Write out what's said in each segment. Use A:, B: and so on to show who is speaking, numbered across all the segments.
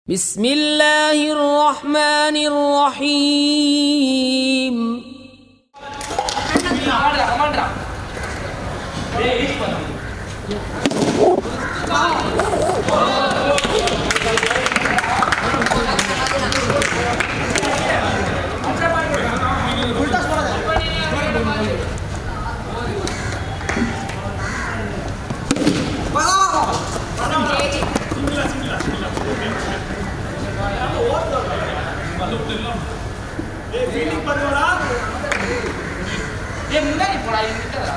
A: بسم الله الرحمن الرحيم.
B: முன்னாடி போடா இருக்கடா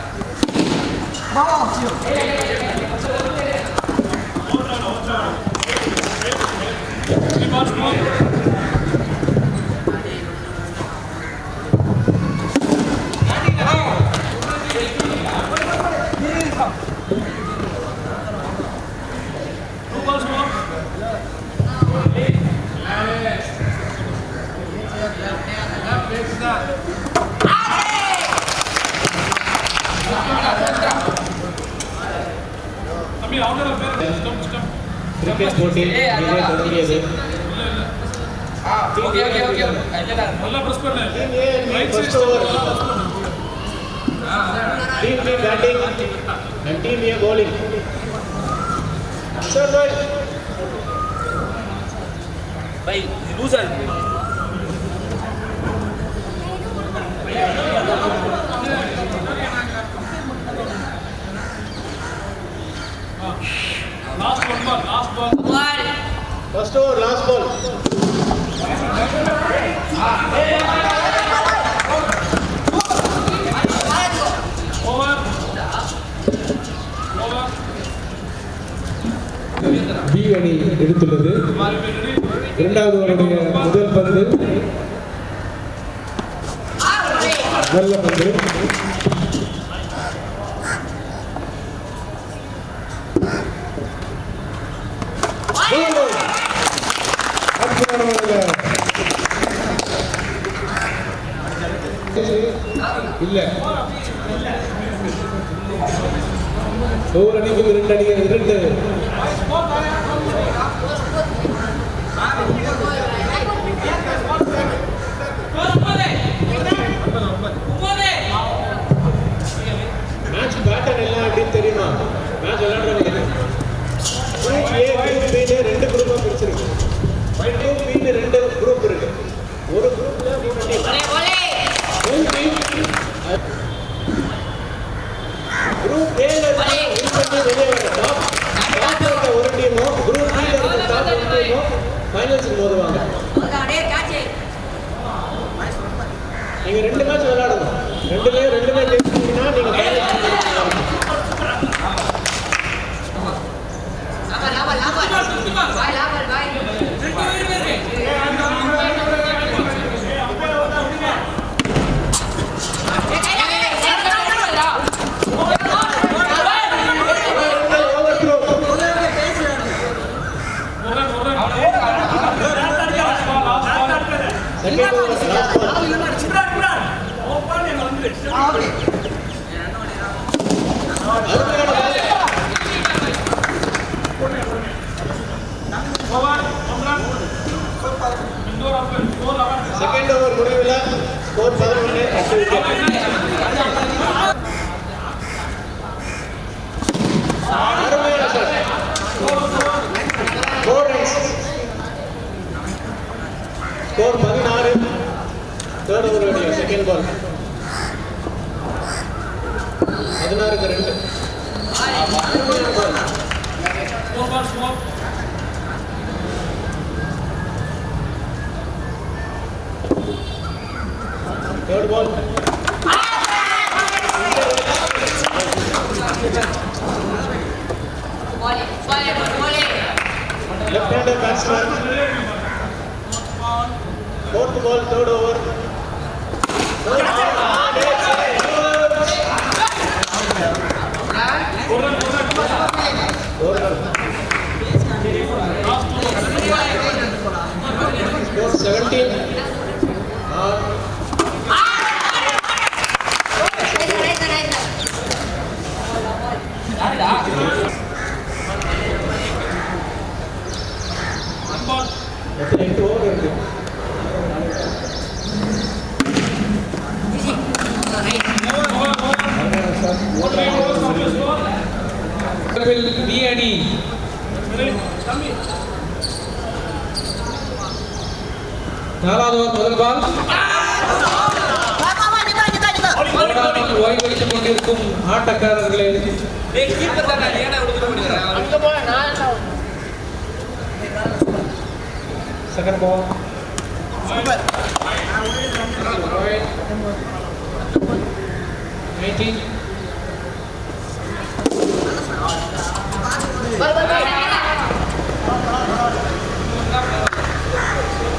C: கிரிக்கெட் போட்டி தொடங்கியது. Team B batting and Team A bowling. Sir,
B: भाई loser
C: first over, last ball. B அணி எடுத்துள்ளது. இரண்டாவது ஓவருடைய முதல் பந்து நல்ல பந்து. இல்ல ஒவ்வொரு அணிக்கும் இரண்டு அணிகள் இரண்டு மேட்ச் பேட்டர்ன் எல்லாம் எப்படின்னு தெரியுமா? மேட்ச் விளையாடுறவங்க குரூப் ஏ குரூப் பி ரெண்டு குரூப்பா பிரிச்சிருக்கு. குரூப் பி ரெண்டு குரூப் இருக்கு. ஒரு குரூப்ல மூணு டீம். குரூப் ஏ ல வின் பண்ணி வெளியே வர டாப் இருக்க ஒரு டீமும் குரூப் பி ல இருக்க டாப் ஒரு டீமும் ஃபைனல்ஸ்க்கு மோதுவாங்க. நீங்க ரெண்டு மேட்ச் விளையாடணும். ரெண்டுமே ஜெயிச்சீங்கன்னா நீங்க ஃபைனல்ஸ்க்கு போகலாம். செகண்ட் ஓவர் முடிவில் ஸ்கோர் 11 அருமையான ஷாட். 4 ரன்ஸ். ஸ்கோர் 16. தேர்ட் ஓவருடைய செகண்ட் பால் 16க்கு 2. அருமையான பால். Third ball. Left-hander batsman. Fourth ball, third over. Score 17. மொத்தம் 8 ஓவர் இருக்கு.
D: பி அணி நாலாவது முதல் பால் ஓய்வளித்துக் கொண்டிருக்கும் ஆட்டக்காரர்களே செகண்ட் பால் 18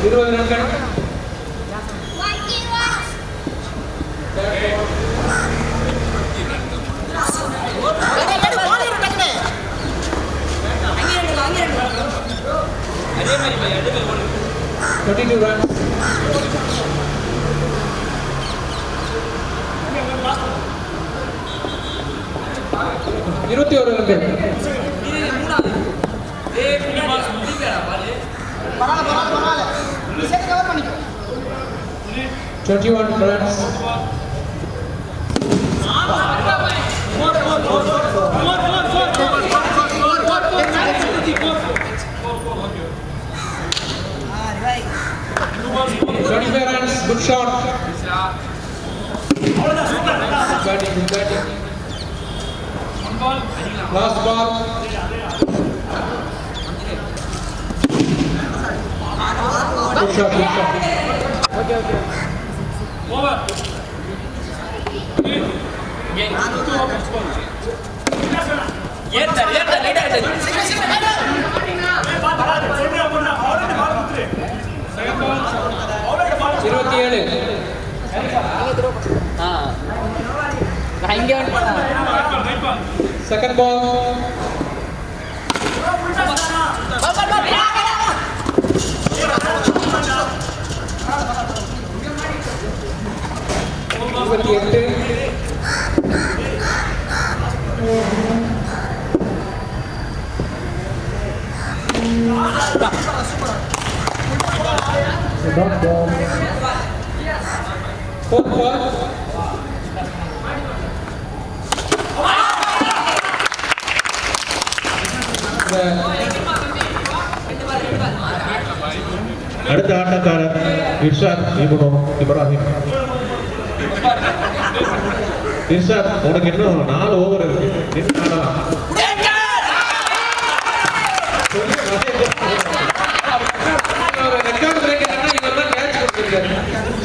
D: 20 ரன்கள்.
B: அதே மாதிரி
D: 22 runs. இருபத்தி ஒரு ரன்கள். 21 runs. runs. Good shot. Good batting. Last ball. Good shot. Okay.
B: Over.
D: Second ball. Fourth ball.
C: அடுத்த ஆட்டக்காரர் இர்ஷாத் இப்ராஹிம். இர்ஷாத், உனக்கு இன்னும் 4 ஓவர் இருக்கு. நின்று ஆடலாம்.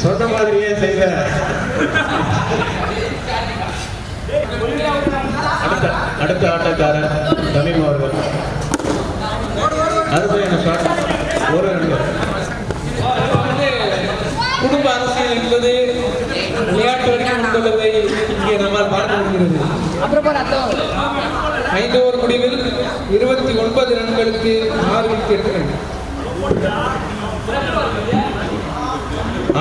C: சொன்ன மாதிரியே செய்த அடுத்த ஆட்டக்காரர் தமிழ் அவர்கள். அருமையான ஷாட். ஒரு ரன்கள்.
D: குடும்ப அரசியல் என்பது விளையாட்டு வரைக்கும் கொண்டுள்ளதை இங்கே நம்மால் பார்க்க முடிகிறது. 5 ஓவர் முடிவில் 29 ரன்களுக்கு 6 விக்கெட் எடுக்கிறது.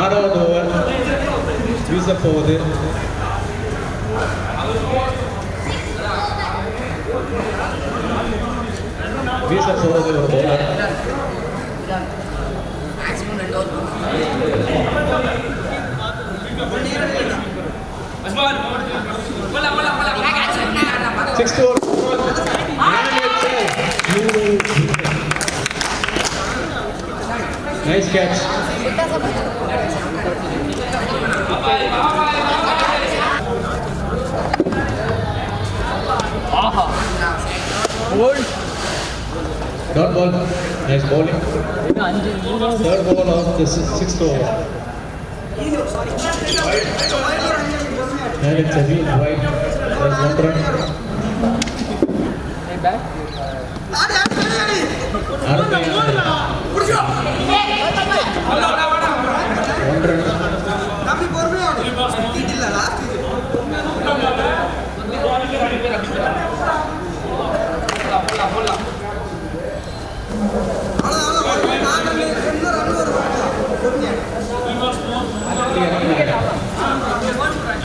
C: 6வது ஓவர் வீசப்போவது. வீசப்போவது ஒரு bowler. Sixth over. Nice catch. Dot ball. Nice bowling. Third ball of the sixth over. And it's a real wide. There's 1 run.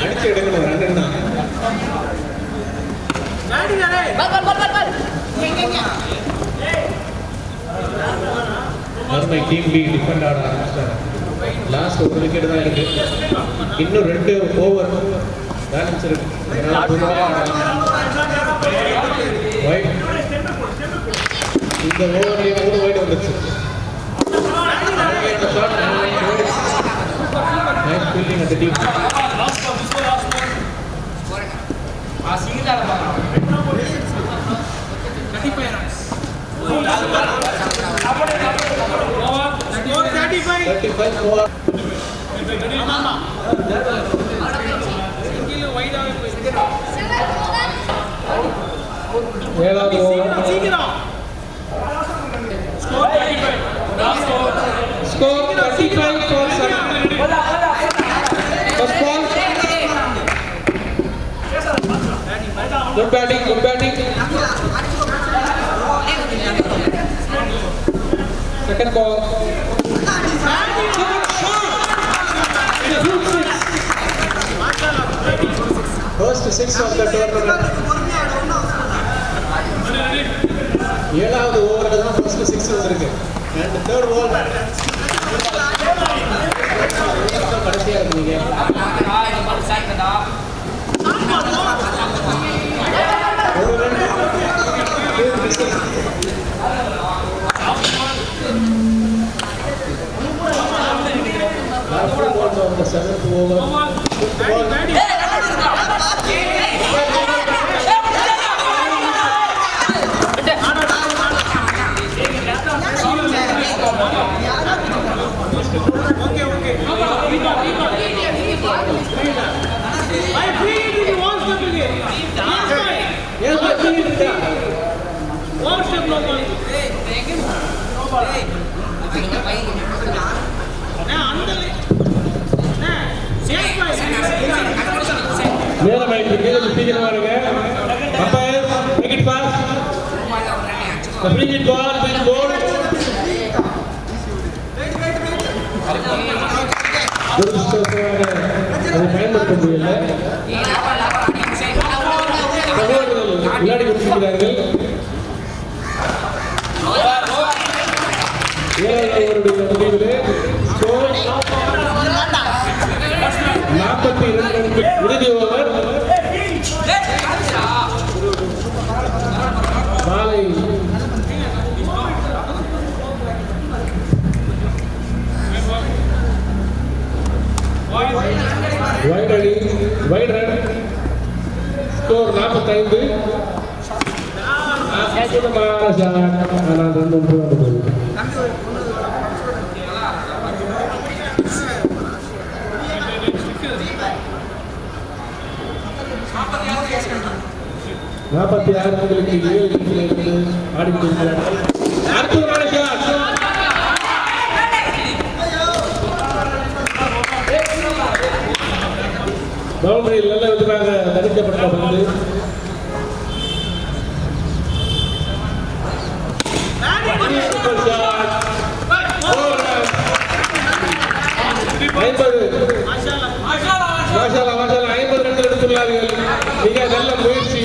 C: அடிச்சு எடுக்கணும். 2 தான். மறுமை டீம் பி டிஃபெண்ட் ஆட ஆரம்பிச்சிட்டாங்க. லாஸ்ட் ஒரு விக்கெட் தான் இருக்கு. இன்னும் 2 ஓவர் பேலன்ஸ் இருக்கு. ஒயிட் இந்த ஓவர்லேயே 3 ஒயிட் வந்துருச்சு. நைஸ் ஃபீல்டிங் அந்த டீம்.
D: ஏழாவது over score 35 for 7. First ball. Good batting, good batting. Second ball.
C: First 6 of the tournament. ஏழாவது ஓவருக்கு தான் ஃபர்ஸ்ட் 6 வந்திருக்கு. And third ball கடைசியா இருக்கீங்க. ஒரு run last ball of the 7th over.
D: The bring it ball, bring ball. அது பயன்படுத்த முடியல. விளையாடி கொண்டிருக்கிறார்கள். ஏழாவது முடிவிலே ஸ்கோர் 42 இறுதி ஓவர். மாலை வைட் ரன் ஸ்கோர் 45. அற்புதமான ஷாட். ஆனால் 2 ஒன்று வந்து 46 ரன்களுக்கு 7 விக்கெட்டில் இருந்து ஆடிக்கொண்டிருக்கிறார்கள். அற்புதமான ஷாட். பவுண்டரியில் நல்ல விதமாக தடுக்கப்பட்ட பந்து. மாஷால்லா 50 ரன்கள் எடுத்துள்ளார்கள். மிக நல்ல முயற்சி.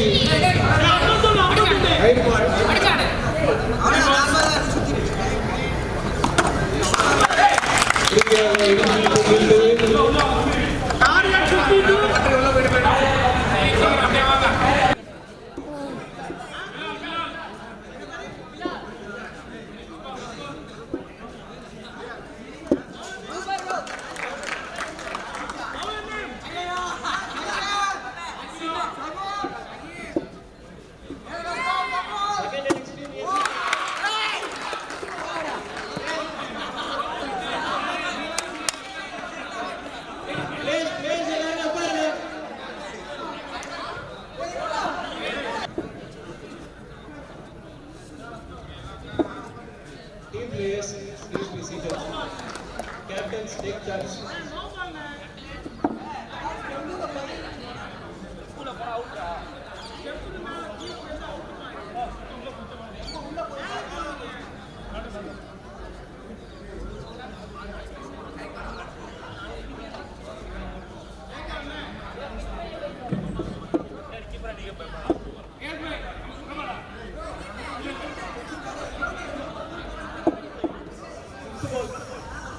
C: first ball.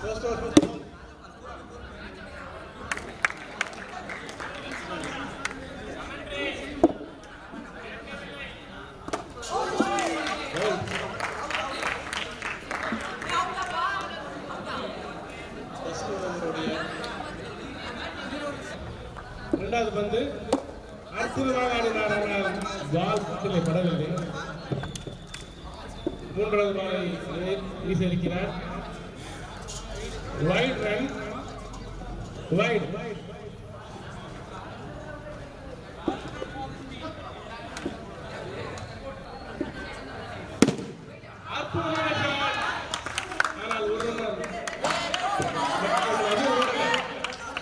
C: First over, first ball. இரண்டாவது பந்து அற்புதமாக ஆடினார். ஆனால் பால் பந்திலே படவில்லை. மூன்றாவது பாலை வீசியிருக்கிறார். Wide run, wide. அற்புதமான shot. ஆனால் ஒரு ரன்.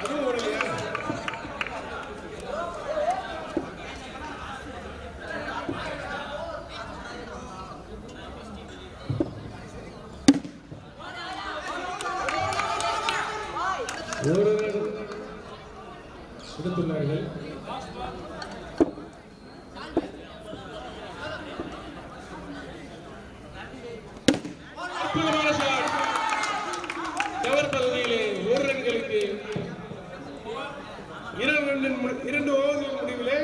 C: அதுவும் ஓடலையா? ஒரு ரன் எடுத்துள்ளார்கள். அற்புதமான ஷாட். கவர் பகுதியிலே ஒரு ரன்களுக்கு 2 ஓவர்கள் முடிவிலே.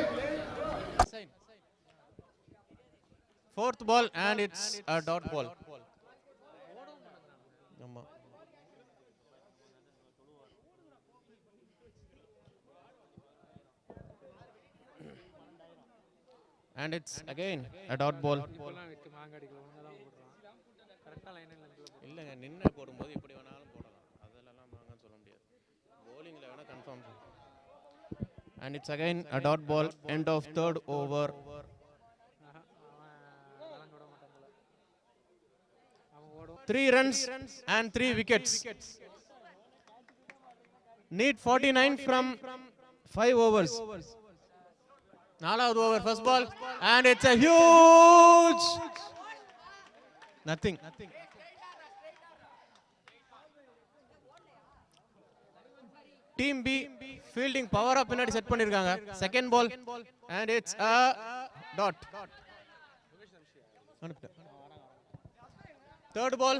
E: Fourth ball and it's a dot ball. ஆமா. And it's again a dot ball. இல்லங்க நின்னு போடும்போது இப்படி வேணாலும் போடலாம். அதெல்லாம் மாங்கன்னு சொல்ல முடியாது. bowlingல வேணா confirm. And it's again a dot ball. End of third over. 3 runs and 3 wickets. Need 49 from 5 overs. Nalavathu over, first ball, and it's a huge nothing. Team B fielding power up பின்னாடி set பண்ணிருக்காங்க. Second ball and it's a dot. Third ball.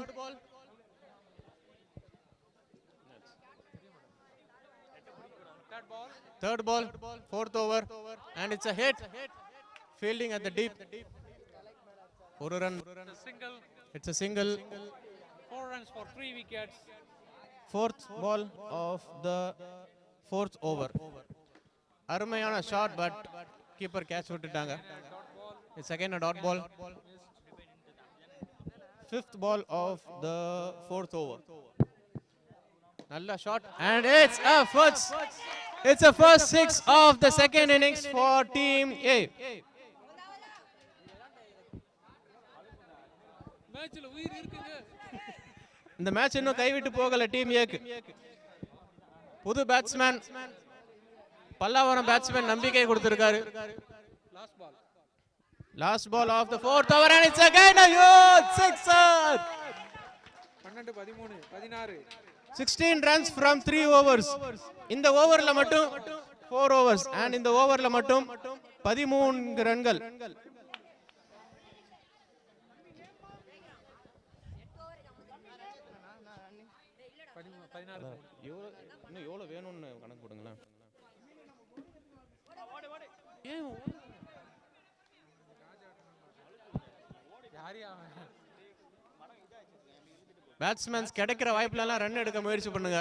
E: Third ball, fourth over, and it's a hit. Fielding at the deep. One run. It's a single.
B: 4 runs for 3 wickets.
E: Fourth ball of the fourth over. அருமையான shot, but keeper catch விட்டுட்டாங்க. It's again a dot ball. Fifth ball of the fourth over. Nalla shot, and it's a first 6 of the second innings for Team A. இந்த match இன்னும் கைவிட்டு போகல team ஏக்கு. புது batsman Pallavaram batsman நம்பிக்கை கொடுத்திருக்காரு. Last ball of the fourth over and it's again a huge sixer. 16 runs from 3 overs. இந்த ஓவர்ல மட்டும் 4 overs and இந்த ஓவர்ல மட்டும் 13 ரன்கள். இன்னும் எவ்வளவு வேணும்னு கணக்கு போடுங்களேன். பேட்ஸ்மேன்ஸ் கிடைக்கிற வாய்ப்புல எல்லாம் ரன் எடுக்க முயற்சி பண்ணுங்க.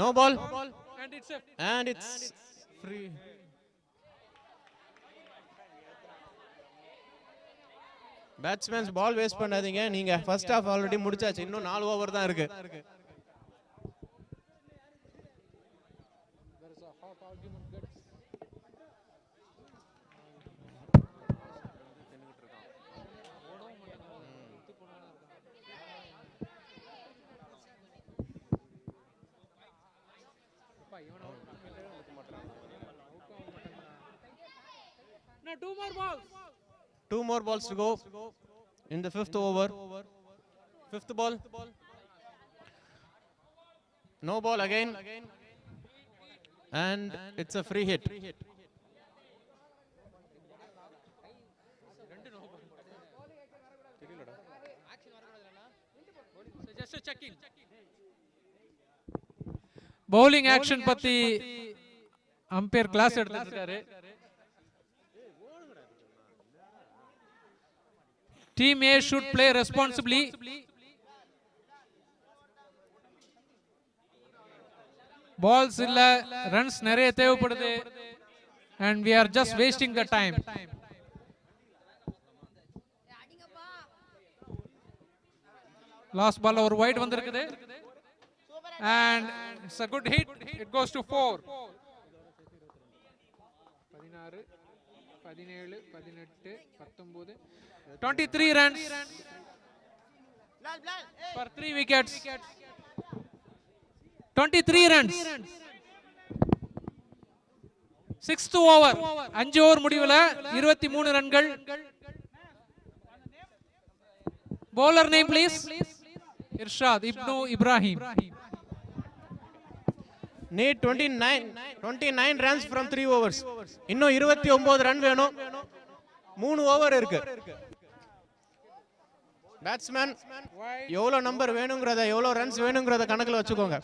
E: No ball and it's free. Batsmen's ball waste பண்ணாதீங்க. நீங்க ஃபர்ஸ்ட் ஹாஃப் ஆல்ரெடி முடிச்சாச்சு. இன்னும் 4 ஓவர் தான் இருக்கு. Two more balls to go in the fifth over. Fifth ball. No ball again. And it's a free hit.
B: Just a check-in.
F: bowling action பத்தி umpire class எடுத்துட்டு இருக்காரு. Team A should play responsibly. Balls இல்ல, runs நிறைய தேவைப்படுது. And we are just wasting the time. Last ball ஒரு wide வந்திருக்குது. And it's a good hit. It goes to 4. 16, 17, 18, 19, 23 runs for 3 wickets. 23 runs. 6th over. 5 over முடிவுல 23 ரன்கள். Bowler name please. Irshad Ibnu Ibrahim.
E: Need 29 runs from 3 overs. இன்னும் 29 run வேணும். 3 over இருக்கு. Batsman எவ்வளவு number வேணும்ங்கறத, எவ்வளவு runs வேணும்ங்கறத கணக்குல வச்சுக்கோங்க.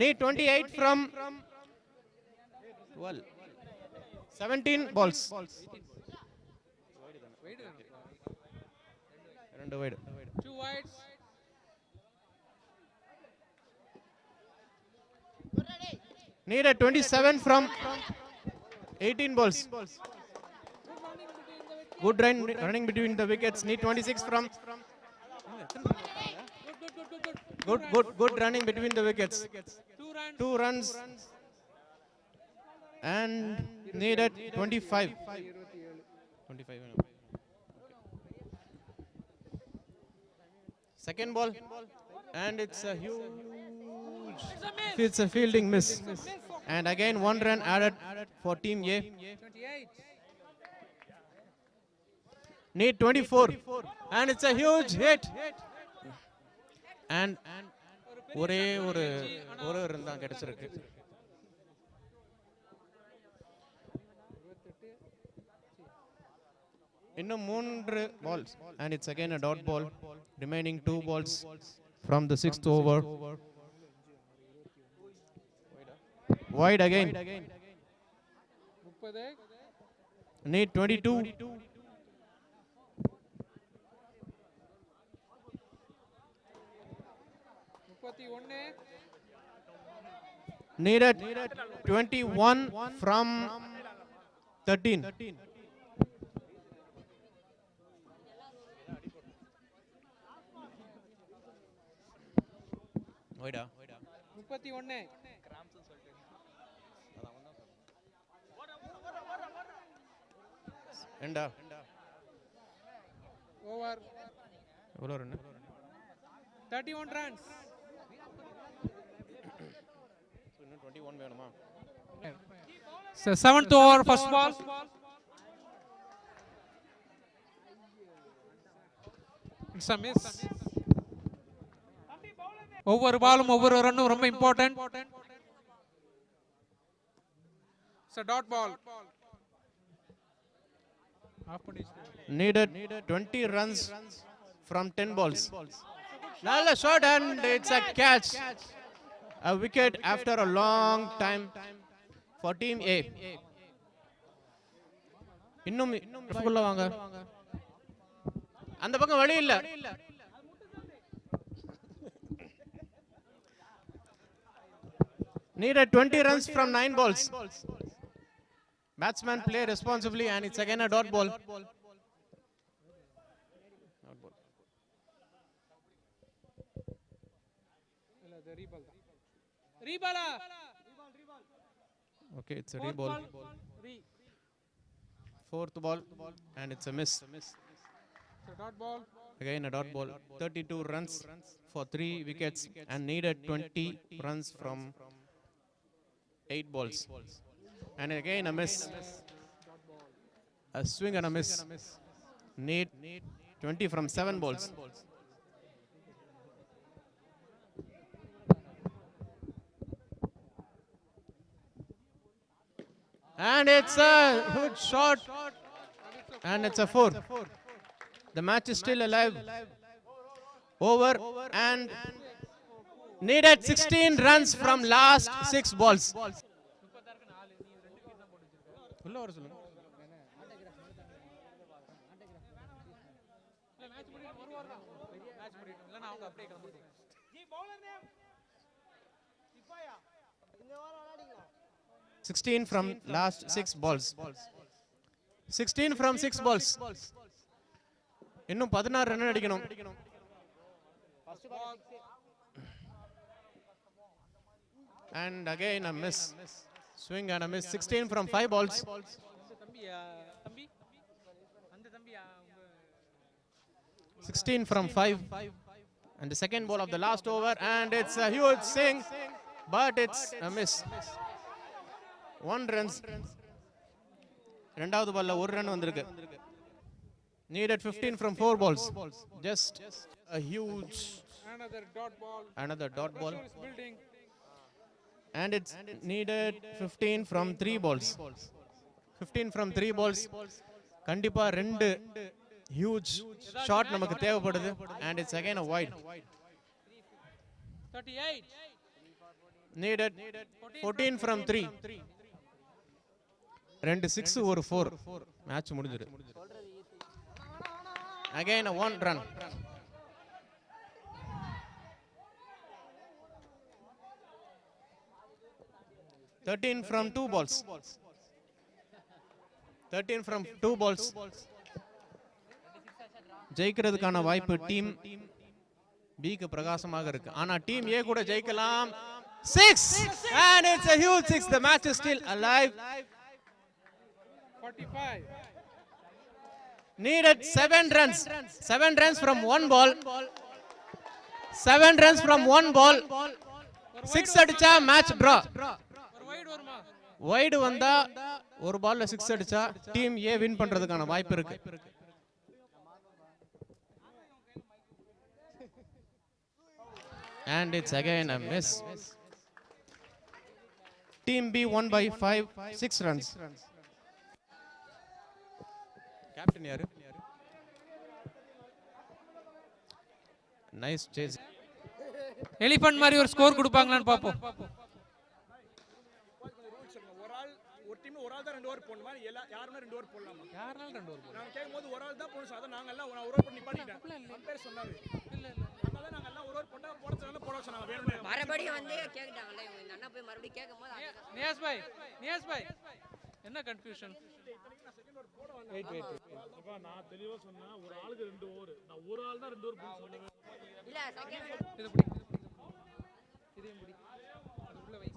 E: Need 28 from 12. 17 balls. 2 wide.
F: 2 wides.
E: Needed 27 from 18 balls. Good running between the wickets. Need 26 from. Good running between the wickets. 2 runs. And needed 25. 25. Second ball. And it's a huge. It's a fielding miss. And again 1 run added for Team A.
F: 28.
E: Need 24. And it's a huge hit. And ஒரே ஒரு run தான் கிடைச்சிருக்கு. இன்னும் 3 balls. And it's again a dot ball. Remaining 2 balls from the 6th over. Wide again. Need 22.
F: 31.
E: Needed 21 from 13. Wide.
F: 31.
E: Enda.
F: Over.
E: எவ்வளோ run?
F: 31 runs.
E: இன்னும் 21 வேணுமா?
F: So 7th over, first ball. It's a miss. ஒவ்வொரு பாலும் ஒவ்வொரு ரன்னும் ரொம்ப important. It's a dot ball.
E: Needed 20 runs from 10 balls. Nalla shot and it's a catch. A wicket after a long time for Team A. இன்னும் உள்ள வாங்க. அந்த பக்கம் வழி இல்ல. Needed 20 runs from 9 balls. Batsman play responsibly and it's again a dot ball.
F: Reball.
E: Okay, it's a reball. 4th ball and it's a miss.
F: So dot ball.
E: Again a dot ball. 32 runs for 3 wickets and needed 20 runs from 8 balls. And again a miss. A swing and a miss. Need 20 from 7 balls. And it's a huge shot. And it's a 4. The match is still alive. Over and Needed 16 runs from last 6 balls. உள்ள வர சொல்லுங்க.
F: Match முடியும் ஒரு over தான் match முடியும் இல்லனா அவங்க அப்படியே கிளம்புவாங்க. ஜி பவுலர் நேம் சிப்பாயா இந்த over விளையாடிங்க.
E: 16 from last 6 balls. 16 from 6 balls. இன்னும் 16 ரன் அடிக்கணும். And again a miss. Swing and a miss. 16 from 5 balls.
F: தம்பியா தம்பி அந்த தம்பியா
E: 16 from 5. And the second ball of the last over. And it's a huge swing. But it's a miss. 1 runs. ரெண்டாவது பால்ல ஒரு run வந்திருக்கு. Needed 15 from 4 balls. Just a huge
F: another dot ball.
E: another dot ball.
F: Pressure is building.
E: And it's needed 15 from 3 balls. 15 from 3 balls. கண்டிப்பா ரெண்டு huge shot நமக்கு தேவைப்படுது. And it's again a wide.
F: 38.
E: Needed 14 from 3. ரெண்டு 6 ஒரு 4. Match முடிஞ்சிரு. Again a 1 run. Thirteen from 2 balls. 13 from 2 balls. ஜெயிக்கிறதுக்கான வாய்ப்பு team பிக்கு பிரகாசமாக இருக்கு. ஆனா டீம் ஏ கூட ஜெயிக்கலாம். 6 and it's a huge 6. The match is still alive.
F: 45.
E: Needed 7 runs. 7 runs from 1 ball. 7 runs from 1 ball. 6 அடிச்சா மேட்ச் டிரா.
F: ஒரு வைட் வருமா?
E: வைடு வந்தா ஒரு பால்ல 6 அடிச்சா டீம் ஏ வின் பண்றதுக்கான வாய்ப்பு இருக்கு. And it's again a miss. Team B won by 6 runs. Captain yaru? Nice chase.
F: Elephant மாதிரி ஒரு ஸ்கோர் கொடுப்பாங்களான்னு பாப்போம்.
B: ஒரு டீம் ஒரு ஆள் தான் 2 ஓவர் போடணுமா யாருமே 2 ஓவர் போடலாமா?
F: யாரனால 2 ஓவர் போடுறாங்க?
B: நான் கேக்கும்போது ஒரு ஆள் தான் போடணும் சார். நாங்க எல்லாம் ஒரு ஓவர் பண்ணி பண்ணிட்டேன். அம்பையர் சொன்னாரு. இல்ல அதனால நாங்க எல்லாம் ஒரு ஓவர் போட்டா போடறதுனால போட சொன்னாங்க. வேணும்னே
G: மறுபடியும் வந்து கேக்குறாங்கல இந்த அண்ணா போய் மறுபடியும் கேக்கும்போது
F: நியாஸ் பாய் என்ன கன்ஃபியூஷன்? வெயிட்
B: அப்பா நான் தெளிவா சொன்னா ஒரு ஆளுக்கு 2 ஓவர். நான் ஒரு ஆள் தான் 2 ஓவர் போட சொன்னேன்.
G: இல்ல செகண்ட்
F: இது புடி. இதையும் புடி. அது உள்ள வை.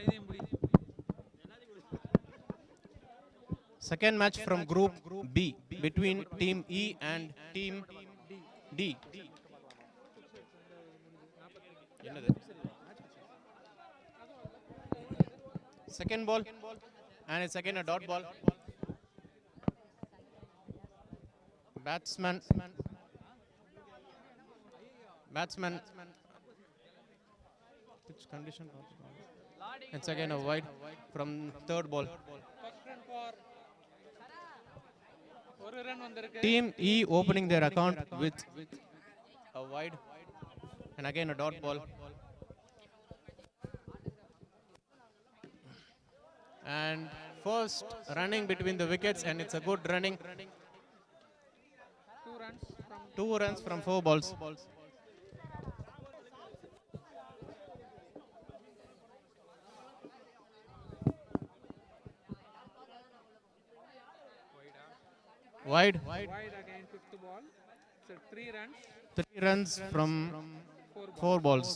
F: இதையும் புடி.
E: Second match from Group B between Team E and Team D. என்னது? Second ball and it's again a dot ball. Batsman. Which condition? It's again a wide from third ball.
F: First run for ஒரு run வந்திருக்கு.
E: Team E opening their account with a wide and again a dot ball. And first running between the wickets and it's a good running. 2 runs from 4 balls. Wide.
F: Wide again, fifth ball. So 3 runs.
E: 3 runs from 4 balls.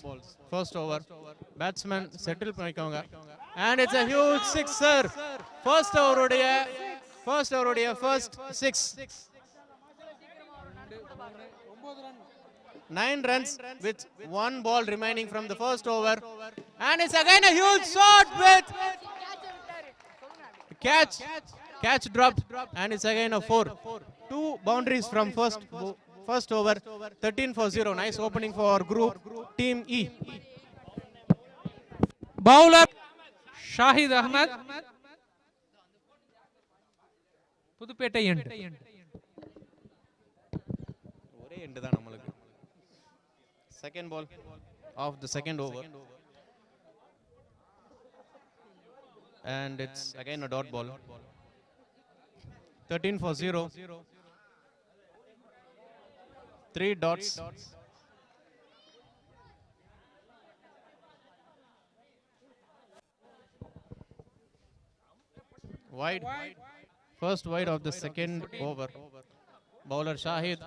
E: First over. Batsman settle பண்ணிக்கோங்க. And it's a huge sixer. First over உடைய first 6. 9 runs with 1 ball remaining from the first over. And it's again a huge shot with catch dropped and it's again a 4. 2 boundaries from first over. 13 for 0. Nice opening for group Team E.
F: Bowler Shahid Ahmed. Pudupet end.
E: Point தான் நம்மளுக்கு. Second ball of the second over and it's again a dot ball. 13 for 0. 3 dots. Wide. First wide of the second over. Bowler Shahid.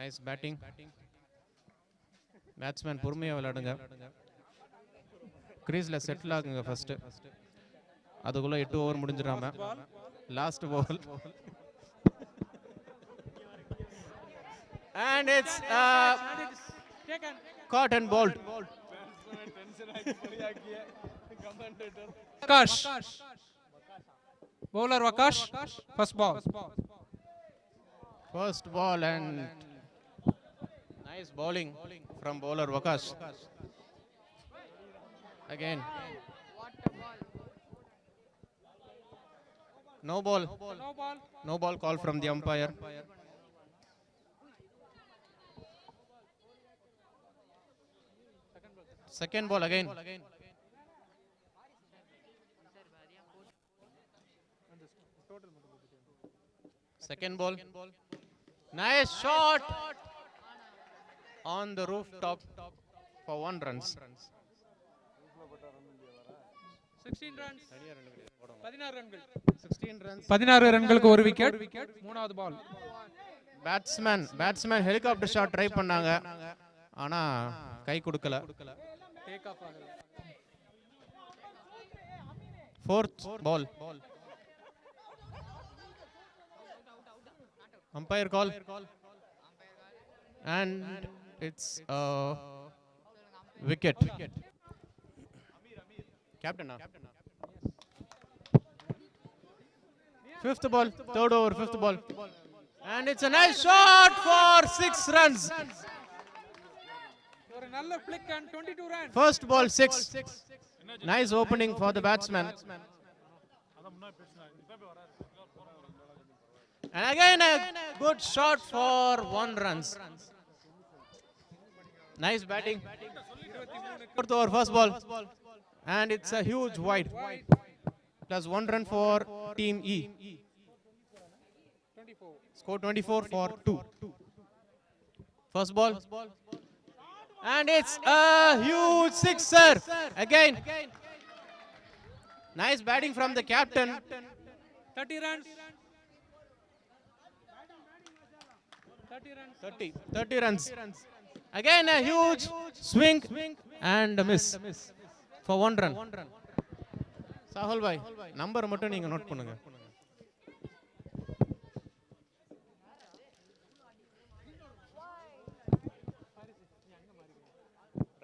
E: Nice batting. Batsman பொறுமையா விளையாடுங்க. கிரீஸ்ல settle ஆகுங்க first. அதுக்குள்ள 8 over முடிஞ்சிராம. Last ball. And it's caught and bowled.
F: Wakash. Bowler Wakash. First ball.
E: First ball and nice bowling from bowler Wakash. Again. No ball. No ball call from the umpire. Second ball again. Second ball. Nice shot on the rooftop for 1 run.
F: 16 runs. 16 ரன்கள்.
E: 16 runs.
F: 16 ரன்களுக்கு ஒரு wicket. மூணாவது பால்.
E: Batsman helicopter shot try பண்ணாங்க. ஆனா கை கொடுக்கல.
F: Take off ஆகல.
E: Fourth ball. Umpire call. And it's a wicket. Captain. Fifth ball, third over, fifth ball. And it's a nice shot for 6 runs.
F: ஒரு நல்ல flick and 22 runs.
E: First ball 6. Nice opening for the batsman. And again a good shot for 1 run. Nice batting. Fourth over, first ball. And it's a huge wide. Plus 1 run for Team E.
F: 24.
E: Score 24 for 2. First ball. And it's a huge sixer. Again. Nice batting from the captain.
F: 30 runs.
E: 30 runs. Again a huge swing and a miss for 1 run. Sahul bhai, number மட்டும் நீங்க note பண்ணுங்க.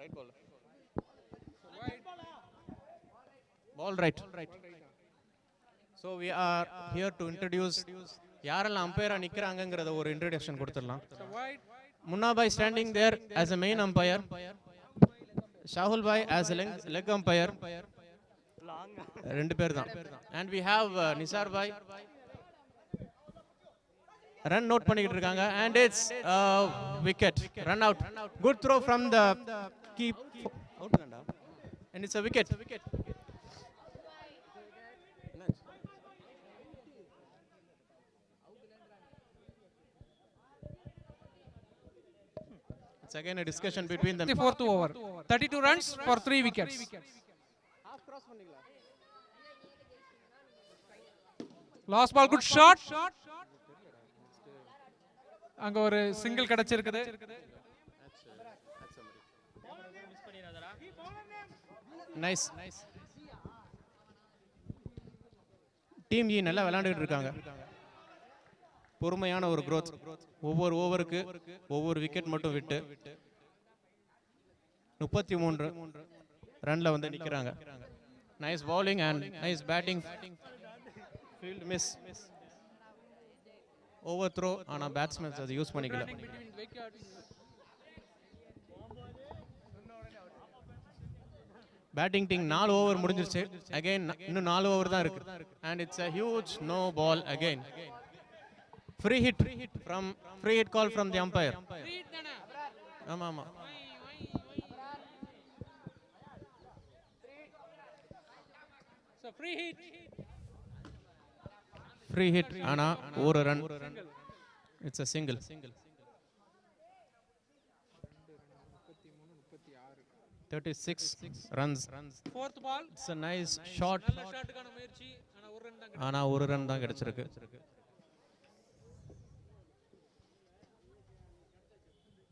E: Right ball. Ball right. So we are here to introduce யாரெல்லாம் அம்பையரா நிக்கறாங்கங்கறத ஒரு introduction கொடுத்துடலாம். Munna bhai standing there as a main umpire. Shahul bhai as a leg umpire. ரெண்டு பேர் தான். And we have Nisar bhai. Run note பண்ணிட்டு இருக்காங்க. And it's wicket. Run out. Good throw from the keep. Out தான்டா. And it's a wicket. It's again a discussion between them.
F: 4th over. 32 runs for 3 wickets. Last ball, good shot. அங்க ஒரு single கிடைச்சிருக்குது.
E: Nice. Team E நல்லா விளையாண்டுட்டு இருக்காங்க. பொறுமையான ஒரு growth. ஒவ்வொரு ஓவருக்கு ஒவ்வொரு விக்கெட் மட்டும் விட்டு 33 ரன்ல வந்து நிக்கறாங்க. Nice bowling and nice batting. Field miss. Overthrow ஆனா பேட்ஸ்மேன்ஸ் அதை யூஸ் பண்ணிக்கல. பேட்டிங் டீம் 4 ஓவர் முடிஞ்சிருச்சு. அகைன் இன்னும் 4 ஓவர் தான் இருக்கு. And it's a huge no ball again. Free hit call from the umpire. ஆமா ஆமா.
F: So free hit.
E: Free hit ஆனா ஒரு run. It's a single. Thirty-six runs.
F: Fourth ball.
E: It's a nice shot.
F: நல்ல ஷாட்டுக்கான முயற்சி ஆனா ஒரு ரன் தான்
E: ஆனா ஒரு ரன் தான் கிடைச்சிருக்கு.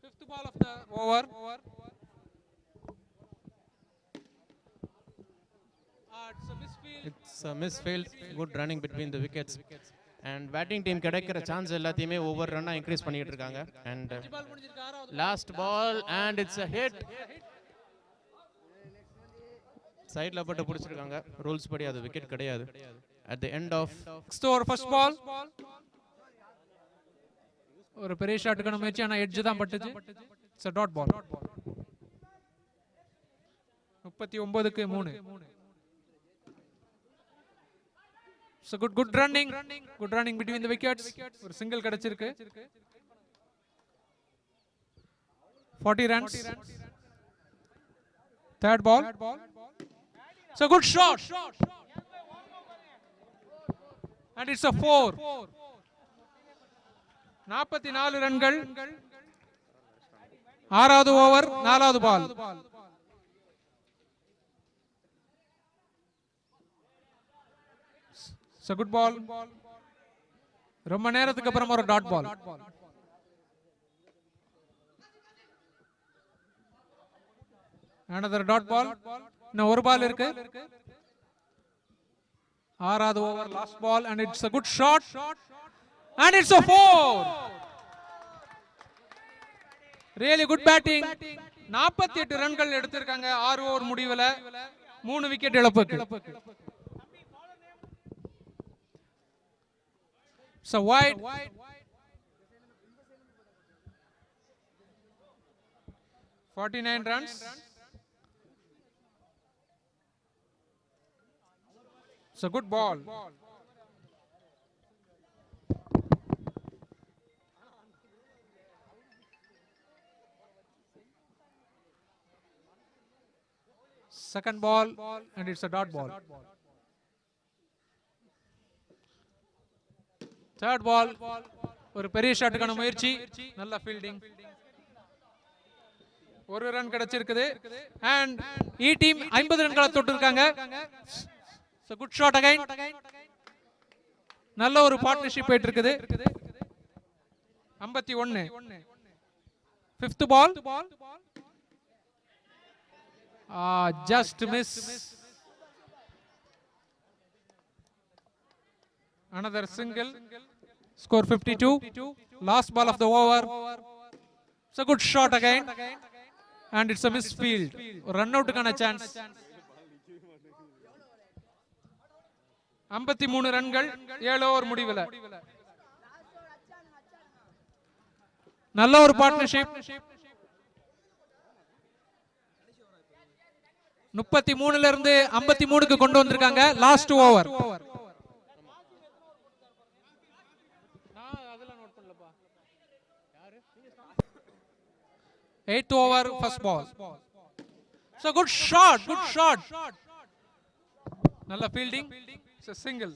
F: Fifth ball of the over. It's a misfield.
E: It's a misfield. Good running between the wickets. And batting team கிடைக்கிற சான்ஸ் எல்லாத்தையுமே ஓவர் ரன்னா இன்க்ரீஸ் பண்ணிட்டு இருக்காங்க. And
F: பால் முடிஞ்சிருக்கு ஆறாவது
E: last ball and it's a hit. சைடுல பட்டு பிடிச்சிருக்காங்க. ரூல்ஸ் படி அது விக்கெட் கிடையாது. At the end of
F: next over first ball. ஒரு பெரிய ஷாட்டுக்கான முயற்சி ஆனா எட்ஜ் தான் பட்டுச்சு. It's a dot ball. 39க்கு 3. So good running between the wickets. ஒரு சிங்கிள் கிடைச்சிருக்கு. 40 runs. Third ball. So good shot. And it's a 4. 44 ரன்கள். ஆறாவது ஓவர், நாலாவது பால். So good ball. ரொம்ப நேரத்துக்கு அப்புறம் ஒரு dot ball. Another dot ball. இன்னும் ஒரு பால் இருக்கு. ஆறாவது ஓவர், last ball and it's a good shot. And it's a 4. Really good batting. 48 ரன்கள் எடுத்திருக்காங்க 6 ஓவர் முடிவுல 3 விக்கெட் இழப்புக்கு. So wide. Forty-nine runs. So good ball. Second ball and it's a dot ball. Third ball. ஒரு பெரிய ஷாட்டுக்கான முயற்சி, நல்ல fielding. ஒரு run கிடைச்சிருக்குது. And E team 50 ரன்களை தொட்டிருக்காங்க. So good shot again. நல்ல ஒரு பார்ட்னர்ஷிப் போயிட்டு இருக்குது. 51. Fifth ball. Just miss. Another single. Score 52. Last ball of the over. It's a good shot again. And it's a misfield. Run out kana chance. 53 ரன்கள் 7 over முடிவுல. நல்ல ஒரு partnership. 33ல இருந்து 53க்கு கொண்டு வந்திருக்காங்க. Last over. Eighth over, first ball. So good shot. நல்ல fielding. It's a single.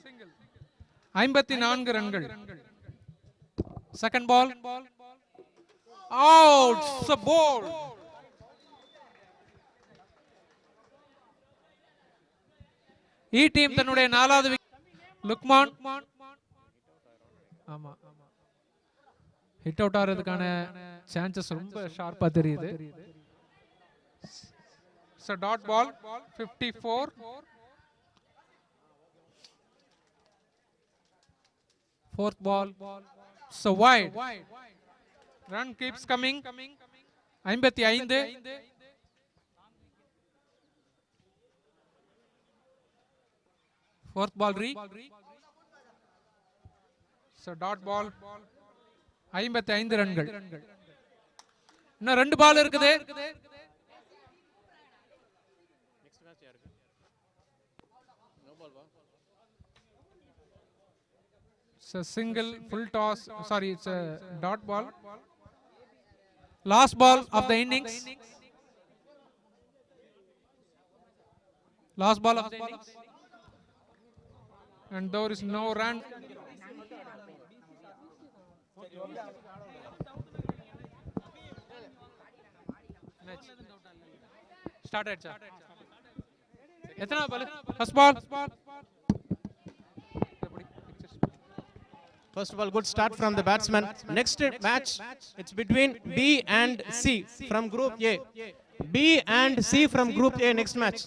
F: 54 ரன்கள். Second ball. Out. It's a ball. E team தன்னுடைய நாலாவது லுக்மான். ஆமா, ஹிட் அவுட் ஆகிறதுக்கான சான்சஸ் ரொம்ப ஷார்ப்பா தெரியுது. So dot ball 54. Fourth ball. So wide. Run keeps coming. 55. Fourth ball re. So dot ball 55 ரன்கள். இன்னும் 2 பால் இருக்குது. It's a single, full toss. Sorry, it's a dot ball. Last ball of the innings. Last ball of the innings. And there is no run. Started, sir. எத்தனை பால்? First ball.
E: First of all, good start from the batsman. Next match, it's between B and C from Group A. B and C from Group A, next match.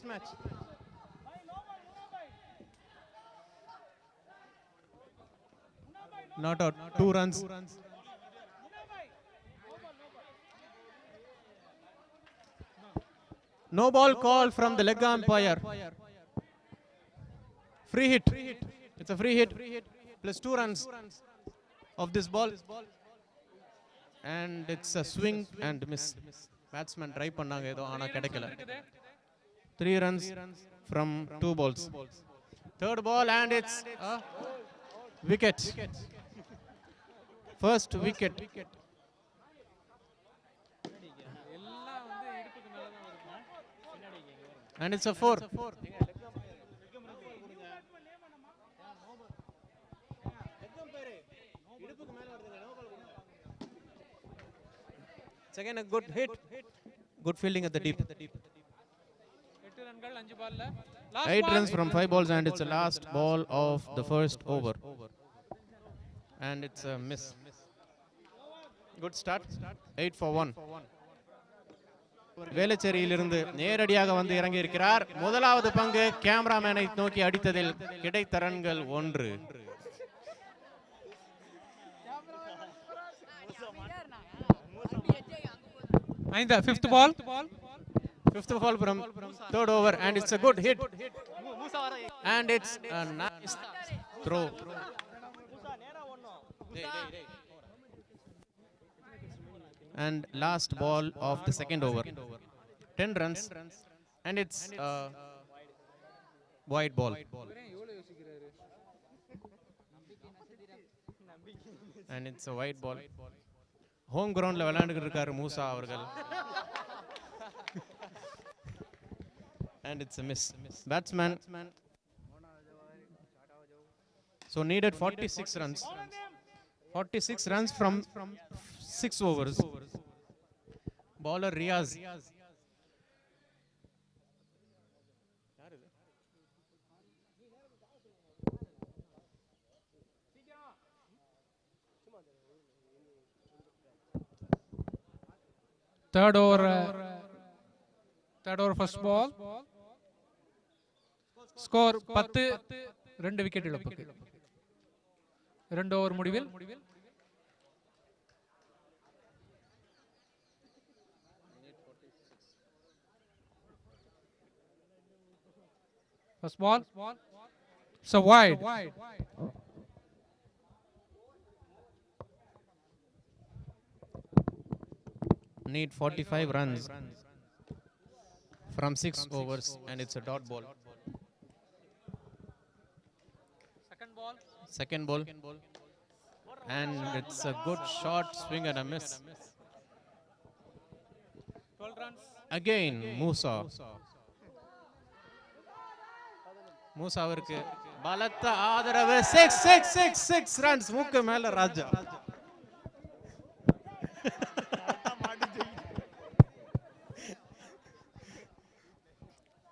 E: Not out, 2 runs. No ball call from the leg umpire. Free hit. It's a free hit. Plus 2 runs of this ball. And it's a swing and miss. Batsman try பண்ணாங்க ஏதோ ஆனா கிடைக்கல. 3 runs from 2 balls. Third ball and it's a wicket. First wicket. And it's a 4. It's again a good hit. Good fielding at the deep. 8 runs from 5 balls and it's the last ball of the first over. And it's a miss. Good start. 8 for 1. வேலச்சேரியிலிருந்து நேரடியாக வந்து இறங்கி இருக்கிறார். முதலாவது பங்கு கேமராமேனை நோக்கி அடித்ததில் கிடைத்த ரன்கள் 1.
F: And the fifth ball.
E: Fifth ball from third over and it's a good hit. And it's a nice throw. And last ball of the second over. 10 runs and it's a wide ball. And it's a wide ball. Home ground la விளையாண்டுட்டு இருக்காரு மூசா அவர்கள். And it's a miss. Batsman. So needed 46 runs. 46 runs from 6 overs. Bowler Riaz.
F: Third over first ball. Score 10. 2 wicket இழப்புக்கு. 2 over முடிவில். First ball. So wide.
E: Need 45 runs from 6 overs and it's a dot ball. Second ball. And it's a good short swing and a miss.
F: 12 runs.
E: Again Musa. மூசா அவருக்கு பலத்த ஆதரவு. 6 runs. மூக்கு மேல ராஜா.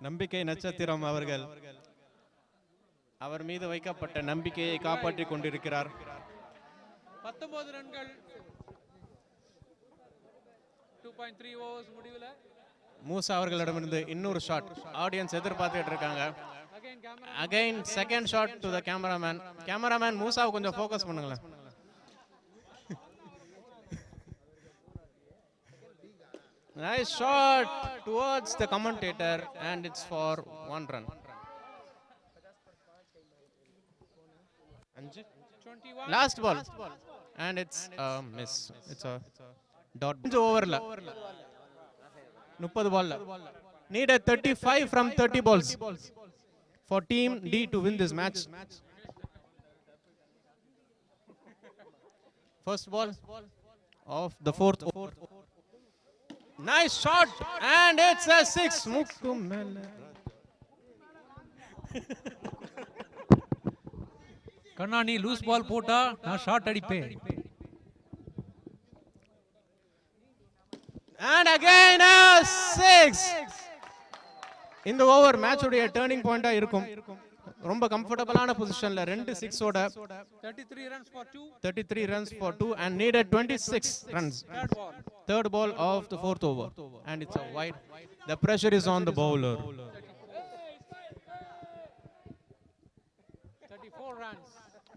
E: நம்பிக்கை நட்சத்திரம் அவர்கள் அவர் மீது வைக்கப்பட்ட நம்பிக்கையை காப்பாற்றிக் கொண்டிருக்கிறார்.
F: 19 ரன்கள் 2.3 overs முடிவில்.
E: மூசா அவர்களிடமிருந்து இன்னொரு ஷாட் ஆடியன்ஸ் எதிர்பார்த்துட்டு இருக்காங்க. Again second shot to the cameraman. Cameraman மூசாவை கொஞ்சம் ஃபோக்கஸ் பண்ணுங்களேன். Nice shot towards the commentator and it's for 1 run.
F: 21.
E: Last ball and it's a miss. It's a dot over la 30 ball la needed 35 from 30 balls for team D to win this match. First ball of the fourth over. Nice shot, and it's a six.
F: கண்ணா நீ loose ball போட்டா நான் shot அடிப்பேன்.
E: And again a six. இந்த over match உடைய turning பாயிண்டா இருக்கும். ரொம்ப கம்ஃபர்டபிளான பொசிஷன்ல ரெண்டு 6 ஓட 33 runs for 2 and needed 26 runs. Third ball of the fourth over and it's a wide. The pressure is on the bowler.
F: 34 runs.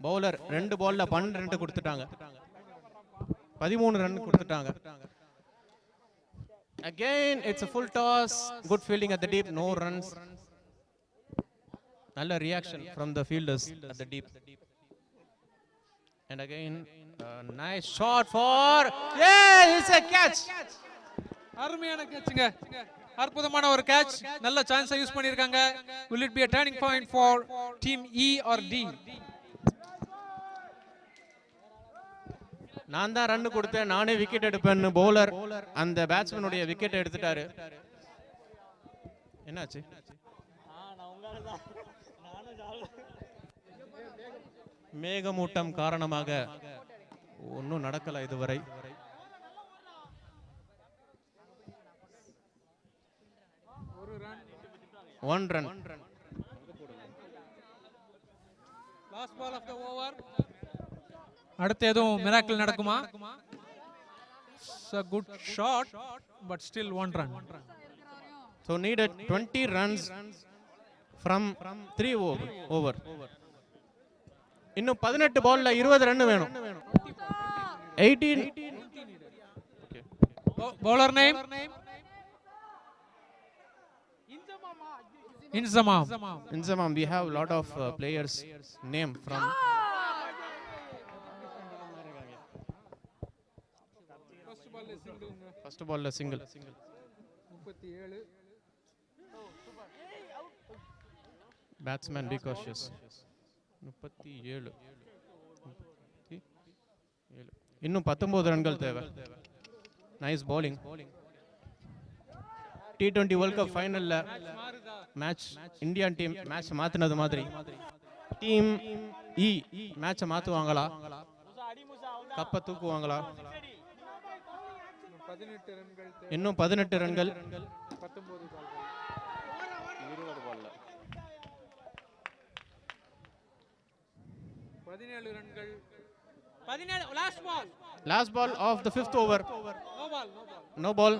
E: Bowler ரெண்டு பால்ல 12 ரன் கொடுத்துட்டாங்க. 13 ரன் கொடுத்துட்டாங்க. Again it's a full toss. Good fielding at the deep, no runs. Nalla reaction from the fielders at the deep. And again a nice shot for it's a catch.
F: அருமையான கேட்ச்ங்க. அற்புதமான ஒரு catch. நல்ல சான்ஸை use பண்ணிருக்காங்க. Will it be a turning point for team E or D?
E: நான் தான் run கொடுத்தேன், நானே விக்கெட் எடுப்பேன்னு பவுலர் அந்த பேட்ஸ்மேனுடைய விக்கெட் எடுத்துட்டாரு. என்னாச்சு? மேகமூட்டம் காரணமாக ஒன்றும் நடக்கல இதுவரை. One run.
F: Last ball of the over. அடுத்து எதுவும் மிராக்கிள் நடக்குமா? It's a good shot but still one run.
E: So needed 20 runs from 3 over. இன்னும் 18 பால்ல 20 ரன் வேணும். 18.
F: Bowler name? Inzamam.
E: We have a lot of players name from first ball single.
F: 37.
E: Batsman be cautious. 37. இன்னும் 19 ரன்கள் தேவை. Nice bowling. T20 World Cup ஃபைனல்ல match Indian team match மாத்துனது மாதிரி team E மேட்சை மாத்துவாங்களா? கப்பை தூக்குவாங்களா? இன்னும் 18 ரன்கள்.
F: 17 ரன்கள். 17 last ball
E: of the fifth over. No ball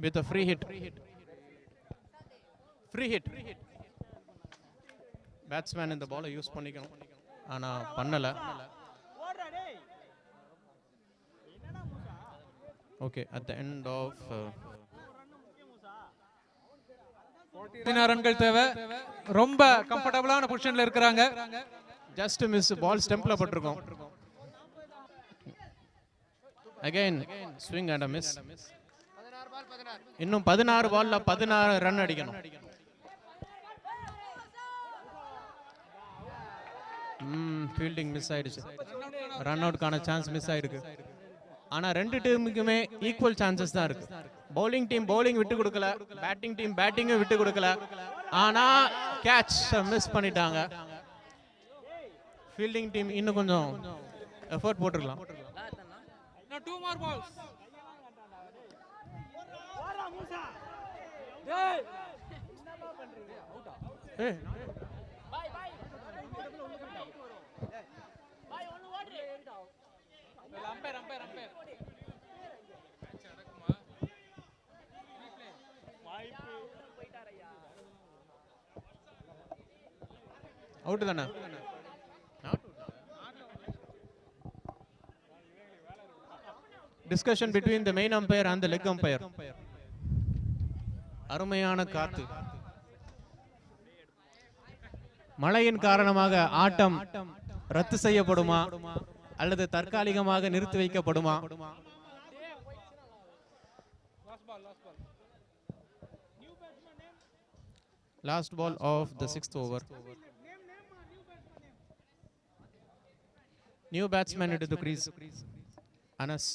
E: with a free hit. Batsman இந்த பாலை யூஸ் பண்ணிக்கணும், ஆனா பண்ணல. Okay, at the end of
F: 14 ரன்கள் தேவை. ரொம்ப கம்ஃபர்டபிளான பொசிஷன்ல இருக்காங்க.
E: just miss ball ஸ்டெம்ப்ல பட்டிருக்கும். Again swing and a miss. இன்னும் 16 பால்ல 16 ரன் அடிக்கணும். ஃபீல்டிங் மிஸ் ஆயிடுச்சு. ரன் அவுட்கான சான்ஸ் மிஸ் ஆயிருக்கு. ஆனா ரெண்டு டீமுக்குமே ஈக்குவல் சான்சஸ் தான் இருக்கு. பவுலிங் டீம் பவுலிங் விட்டு கொடுக்கல, பேட்டிங் டீம் பேட்டிங்கும் விட்டு கொடுக்கல. ஆனா கேட்ச் மிஸ் பண்ணிட்டாங்க. ஃபீல்டிங் டீம் இன்னும் கொஞ்சம் எஃபோர்ட் போட்டுருக்கலாம்.
F: Now 2 more balls. Umpire.
E: Out தானே? Discussion between the main umpire and the leg umpire. அருமையான காத்து. மழையின் காரணமாக ஆட்டம் ரத்து செய்யப்படுமா அல்லது தற்காலிகமாக நிறுத்தி வைக்கப்படுமா? Last ball of the 6th over. New batsman into the crease. Anas.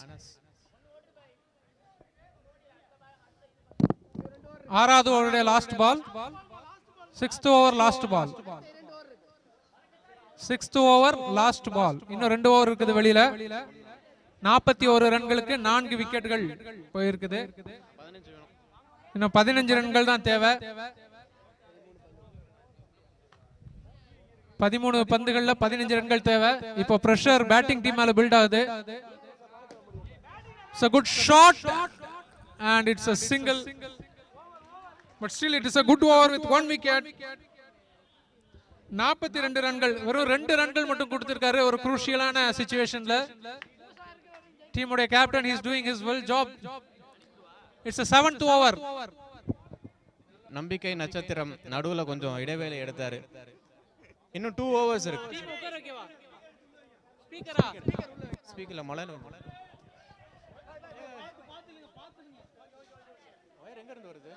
F: ஆறாவது ஓவருடைய last ball. 6th over last ball. 6th over last ball. இன்னும் 2 ஓவர் இருக்குது வெளியில. 41 ரன்களுக்கு 4 விக்கெட்டுகள் போயிருக்குது. இன்னும் 15 ரன்கள் தான் தேவை. 13 பந்துகள்ல 15 ரன்கள் தேவை. இப்போ பிரஷர் பேட்டிங் டீம் மேல பில்ட் ஆகுது. It's a good shot and it's a single, but still it is a good over with 1 wicket. 42 ரன்கள், வெறும் 2 ரன்கள் மட்டும் கொடுத்திருக்காரு ஒரு குரூஷியலான சிச்சுவேஷன்ல. டீமுடைய captain he is doing his well job. It's a 7th over.
E: நம்பிக்கை நட்சத்திரம் நடுவுல கொஞ்சம் இடைவேளை எடுத்தாரு. இன்னும் 2 overs இருக்கு. ஸ்பீக்கர்ல மழை எங்க இருந்து வருது?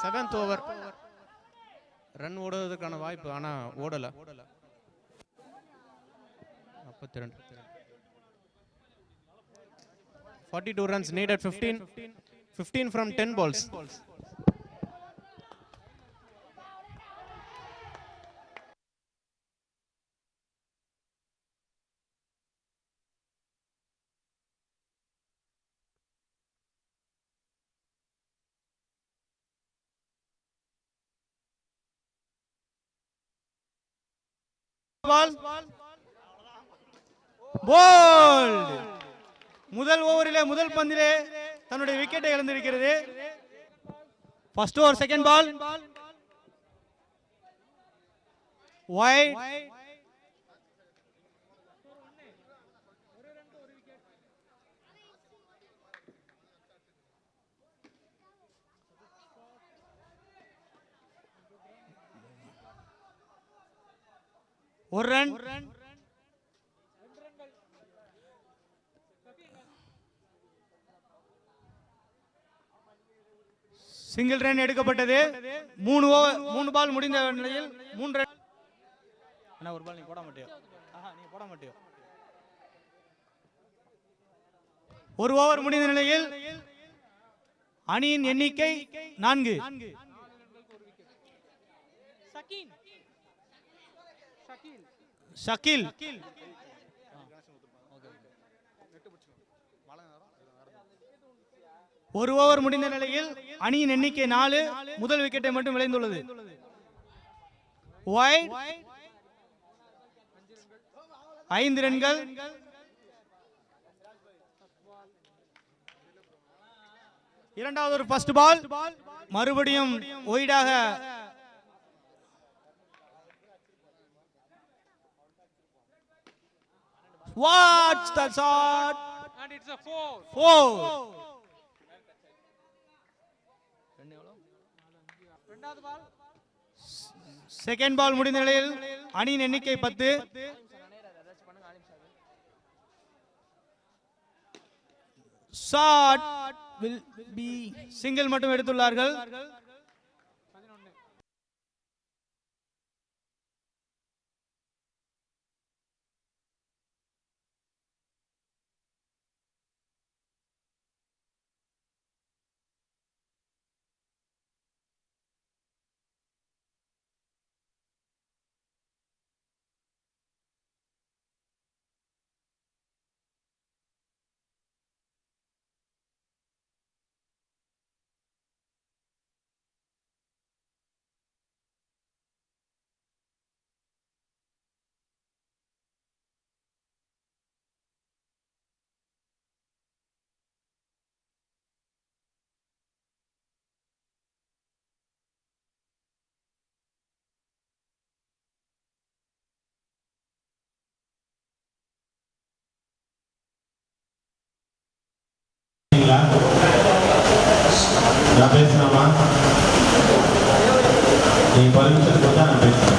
E: Seventh over. ரன் ஓடுவதற்கான வாய்ப்பு, ஆனா ஓடல. 42. 42 runs needed. 15 from 10 balls.
H: முதல் ஓவரிலே முதல் பந்திலே தன்னுடைய விக்கெட்டை இழந்திருக்கிறது. First over second ball wide. ஒரு ரன். சிங்கிள் ரன் எடுக்கப்பட்டது. 3 பால் முடிந்த நிலையில் 3 ரன். அண்ணா ஒரு பால் நீ போட மாட்டியோ? நீ போட மாட்டியோ? ஒரு ஓவர் முடிந்த நிலையில் அணியின் எண்ணிக்கை 4. ஷக்கீல். ஒரு ஓவர் முடிந்த நிலையில் அணியின் எண்ணிக்கை 4. முதல் விக்கெட்டை மட்டும் விளைந்துள்ளது. வைட் 5 ரன்கள். இரண்டாவது ஒரு ஃபர்ஸ்ட் பால் மறுபடியும் ஒய்டாக. What's the shot?
F: And it's a 4.
H: 4. Second ball முடிந்த நிலையில் அணியின் எண்ணிக்கை 10. ஷாட் will be சிங்கிள் மட்டும் எடுத்துள்ளார்கள்.
I: நான் பேசலாமா? நீ பர்மிஷன் கொடுத்தா நான் பேசுறேன்.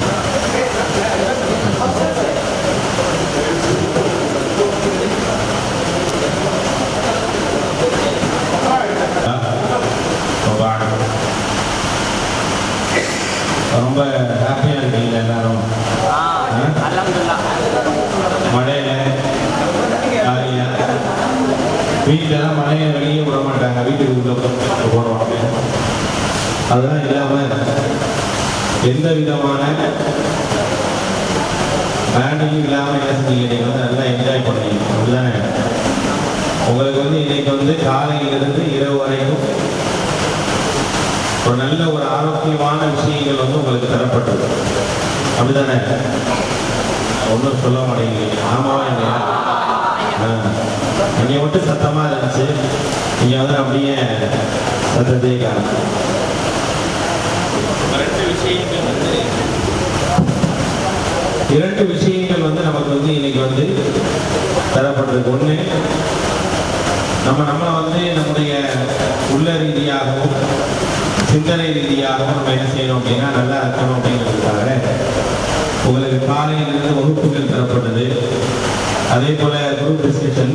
I: ரொம்ப ஹாப்பியாக இருக்கீங்க எல்லாரும். மழையில் ஜாலியாக வீட்டிலலாம் மழையை வெளியே விட மாட்டாங்க, வீட்டுக்கு உள்ள போடுவாங்க. அதெல்லாம் இல்லாமல் எந்த விதமான பேண்டிங் இல்லாமல் என்ன செஞ்சீங்க, நீங்கள் வந்து நல்லா என்ஜாய் பண்ணீங்க. அப்படிதானே? உங்களுக்கு வந்து இன்னைக்கு வந்து காலையிலிருந்து இரவு வரைக்கும் ஒரு நல்ல ஒரு ஆரோக்கியமான விஷயங்கள் வந்து உங்களுக்கு தரப்பட்டது. அப்படிதானே? ஒன்றும் சொல்ல மாட்டேங்கிறீங்க. ஆமாவா இல்லையா? இங்கே மட்டும் சத்தமாக இருந்துச்சு, இங்கே வந்து அப்படியே சத்தத்தையே காணும். இரண்டு விஷயங்கள் வந்து நமக்கு வந்து இன்னைக்கு வந்து தரப்பட்டிருக்கு. ஒன்று, நம்மளை வந்து நம்முடைய உள்ள ரீதியாகவும் சிந்தனை ரீதியாகவும் நம்ம என்ன செய்யணும் அப்படின்னா நல்லா இருக்கணும் அப்படிங்கிறதுக்காக உங்களுக்கு காலையிலிருந்து வகுப்புகள் தரப்பட்டது. அதே போல குரூப் டிஸ்கஷன்,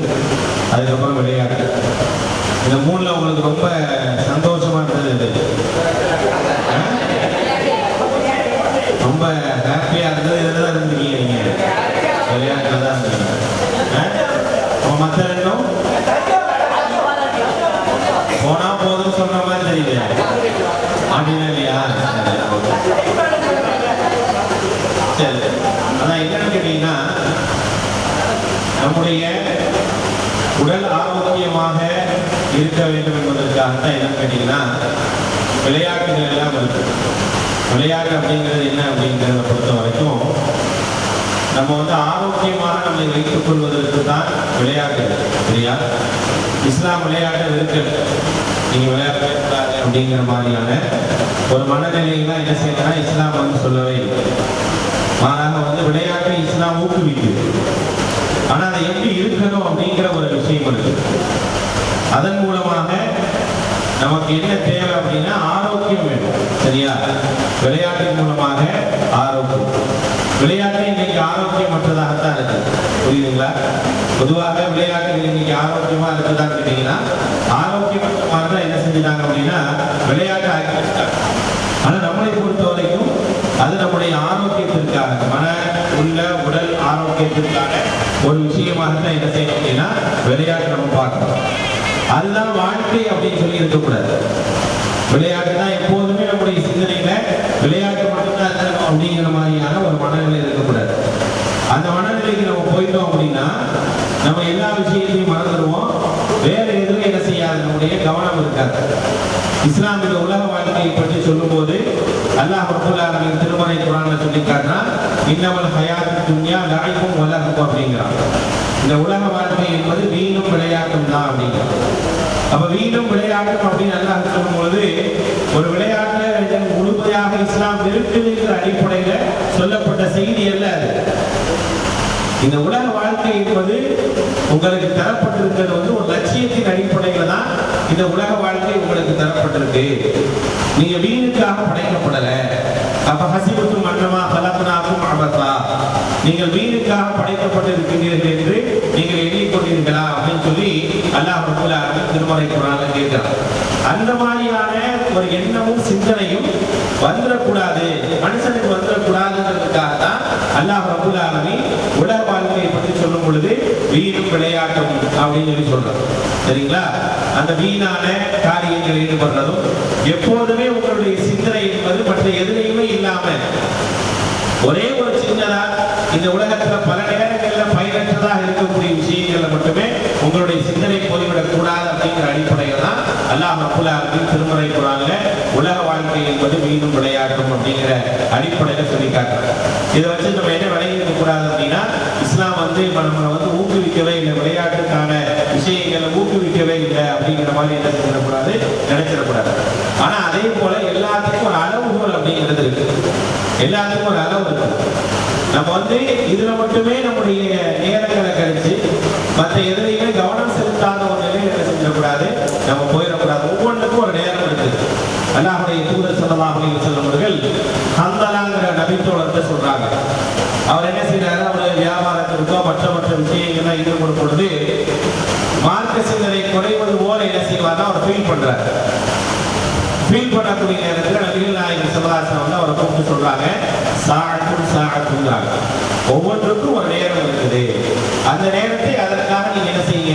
I: அதுக்கப்புறம் விளையாட்டு. இந்த மூணுல உங்களுக்கு ரொம்ப சந்தோஷமா இருந்தது, ரொம்ப ஹாப்பியா இருந்தது இதுதான் இருந்தீங்க. நீங்க விளையாட்டுல தான் இருந்தீங்க. மற்ற ரெண்டும் போனா போதும் சொன்ன மாதிரி தெரியல அப்படின்னா இல்லையா? சரி, அதான் என்னன்னு கேட்டீங்கன்னா, நம்முடைய உடல் ஆரோக்கியமாக இருக்க வேண்டும் என்பதற்காக தான் என்னன்னு கேட்டீங்கன்னா விளையாட்டுகள் எல்லாம் இருக்கு. விளையாட்டு அப்படிங்கிறது என்ன அப்படிங்கிறத பொறுத்த வரைக்கும் நம்ம வந்து ஆரோக்கியமாக நம்மை வைத்துக் கொள்வதற்கு தான் விளையாட்டு. சரியா? இஸ்லாம் விளையாட்டை வெறுக்கல, நீங்க விளையாடக்கூடாது அப்படிங்கிற மாதிரியான ஒரு மனநிலையெல்லாம் என்ன செய்யணும்னா இஸ்லாம் வந்து சொல்லவே இல்லை. மாறாக வந்து விளையாட்டை இஸ்லாம் ஊக்குவிக்குது. ஆனா அதை எப்படி இருக்கணும் அப்படிங்கிற ஒரு விஷயம் இருக்கு. அதன் மூலமாக நமக்கு என்ன தேவை அப்படின்னா ஆரோக்கியம் வேணும். சரியா? விளையாட்டின் மூலமாக ஆரோக்கியம். விளையாட்டு இன்னைக்கு ஆரோக்கியமற்றதாகத்தான் இருக்கு. புரியுதுங்களா? பொதுவாக விளையாட்டுகள் இன்னைக்கு ஆரோக்கியமா இருக்குதான்னு கேட்டீங்கன்னா ஆரோக்கியமற்றமாக தான் என்ன செஞ்சுட்டாங்க அப்படின்னா விளையாட்டு ஆக்கிட்டாங்க. ஆனா நம்மளை பொறுத்த வரைக்கும் அது நம்முடைய ஆரோக்கியத்திற்காக, மன உள்ள உடல் ஆரோக்கியத்திற்கான ஒரு விஷயமாக தான் என்ன செய்யணும் அப்படின்னா விளையாட்டு நம்ம பார்க்கணும். அதுதான் வாழ்க்கை அப்படின்னு சொல்லி இருக்கக்கூடாது. விளையாட்டு தான் எப்போதுமே நம்முடைய சிந்தனையில விளையாட்டு மட்டும்தான் இருக்கணும் அப்படிங்கிற மாதிரியான ஒரு மனநிலை இருக்கக்கூடாது. அந்த மனநிலைக்கு நம்ம போயிட்டோம் அப்படின்னா நம்ம எல்லா விஷயத்தையும் மறந்துடுவோம். வேற எதுவும் என்ன செய்யாது, நம்முடைய கவனம் இருக்காது. இஸ்லாமிய உலக வாழ்க்கையை பற்றி சொல்லும் போது அல்லாஹ் ரப்பல் ஆலமீன் திருமறை குர்ஆன்ல சொல்லி காட்டுறான், இன்னமல் ஹயாத்துத் துன்யா லஅபும் வ லஹ்வும் அப்படிங்கிறான். இந்த உலக வாழ்க்கை என்பது வீணும் விளையாட்டும் தான் அப்படிங்கிறான். அப்ப வீணும் விளையாட்டும் அப்படின்னு அல்லாஹ் சொல்லும் பொழுது ஒரு விளையாட்டுல முழுமையாக இஸ்லாம் இருக்குதுங்கிற அடிப்படையில சொல்லப்பட்ட செய்தி அல்ல அது. இந்த உலக வாழ்க்கை என்பது உங்களுக்கு தரப்பட்டிருக்கிறது வந்து ஒரு லட்சியத்தின் அடிப்படையில தான் இந்த உலக வாழ்க்கை உங்களுக்கு தரப்பட்டிருக்கு. நீங்க வீணுக்காக படைக்கப்படல. அப்ப ஹசிபத்தும் மன்னமா கலப்பனாக்கும் அபத்தா, நீங்கள் வீணுக்காக படைக்கப்பட்டிருக்கிறீர்கள் என்று நீங்கள் எண்ணிக்கொண்டீர்களா அப்படின்னு சொல்லி அல்லாஹ் ரப்பல் ஆலமீன் திருமறை குர்ஆன்ல கேட்கிறார். அந்த மாதிரியான ஒரு எண்ணமும் சிந்தனையும் வந்துடக்கூடாது, மனுஷனுக்கு வந்துடக்கூடாதுங்கிறதுக்காக தான் அல்லாஹ் ரப்பல் ஆலமீன் உலக வாழ்க்கையை பற்றி சொல்லும் பொழுது வீணும் விளையாட்டும் அப்படின்னு சொல்லி சொல்றோம். சரிங்களா? அந்த வீணான காரியங்களில் ஈடுபடுறதும் எப்போதுமே உங்களுடைய சிந்தனை என்பது மற்ற எதிரையுமே இல்லாம ஒரே ஒரு சின்னதா இந்த உலகத்துல பல நேரங்கள்ல பயனற்றதாக இருக்கக்கூடிய விஷயங்கள்ல மட்டுமே உங்களுடைய சிந்தனை போய்விடக் கூடாது அப்படிங்கிற அடிப்படையில் தான் அல்லாஹ் ரப்பல் ஆலமீன் திருமறை குர்ஆன்ல உலக வாழ்க்கை என்பது வீணும் விளையாட்டும் அப்படிங்கிற அடிப்படையில சொல்லி காட்டுறாங்க. இதை வச்சு நம்ம என்ன விளையாட கூடாது அப்படின்னா இஸ்லாம் வந்து நம்மளை வந்து ஊக்குவிக்கவே இல்லை, விளையாட்டுக்கான விஷயங்களை ஊக்குவிக்கவே இல்லை அப்படிங்கிற மாதிரி என்ன செஞ்சிடக்கூடாது, நினைச்சிடக்கூடாது. ஆனா அதே போல எல்லாத்துக்கும் ஒரு அளவுகோல் அப்படிங்கிறது இருக்கு. எல்லாத்துக்கும் ஒரு அளவு இருக்கு. நம்ம வந்து இதுல மட்டுமே நம்முடைய நேரங்களை கழிச்சு மற்ற எதிரையுமே கவனம் செலுத்தாத ஒரு நிலையை என்ன செஞ்சிடக்கூடாது, நம்ம போயிடக்கூடாது. ஒவ்வொன்றுக்கும் ஒரு நேரம் இருக்குது. அல்லாஹ்வுடைய தூதர் ஸல்லல்லாஹு அலைஹி வஸல்லம் அவர்கள் ஹந்தலாங்கிற நபித்தோழர்கிட்ட சொல்றாங்க. அவர் என்ன செய்யறாரு, அவருடைய வியாபாரத்திற்கோ மற்ற விஷயங்கள்லாம் ஈடுபடும் பொழுது மார்க்க சிந்தனை குறைவது போல என்ன செய்வார்னா அவர் ஃபீல் பண்றாரு. ஃபீல் பண்ணக்கூடிய நேரத்தில் நபிகள் நாயகம் ஸல்லல்லாஹு வந்து அவரை கூப்பிட்டு சொல்றாங்க, சாஅத்துங்கிறாங்க. ஒவ்வொன்றுக்கும் ஒரு நேரம் இருக்குது, அந்த நேரத்தை அதற்காக நீங்க என்ன செய்யுங்க,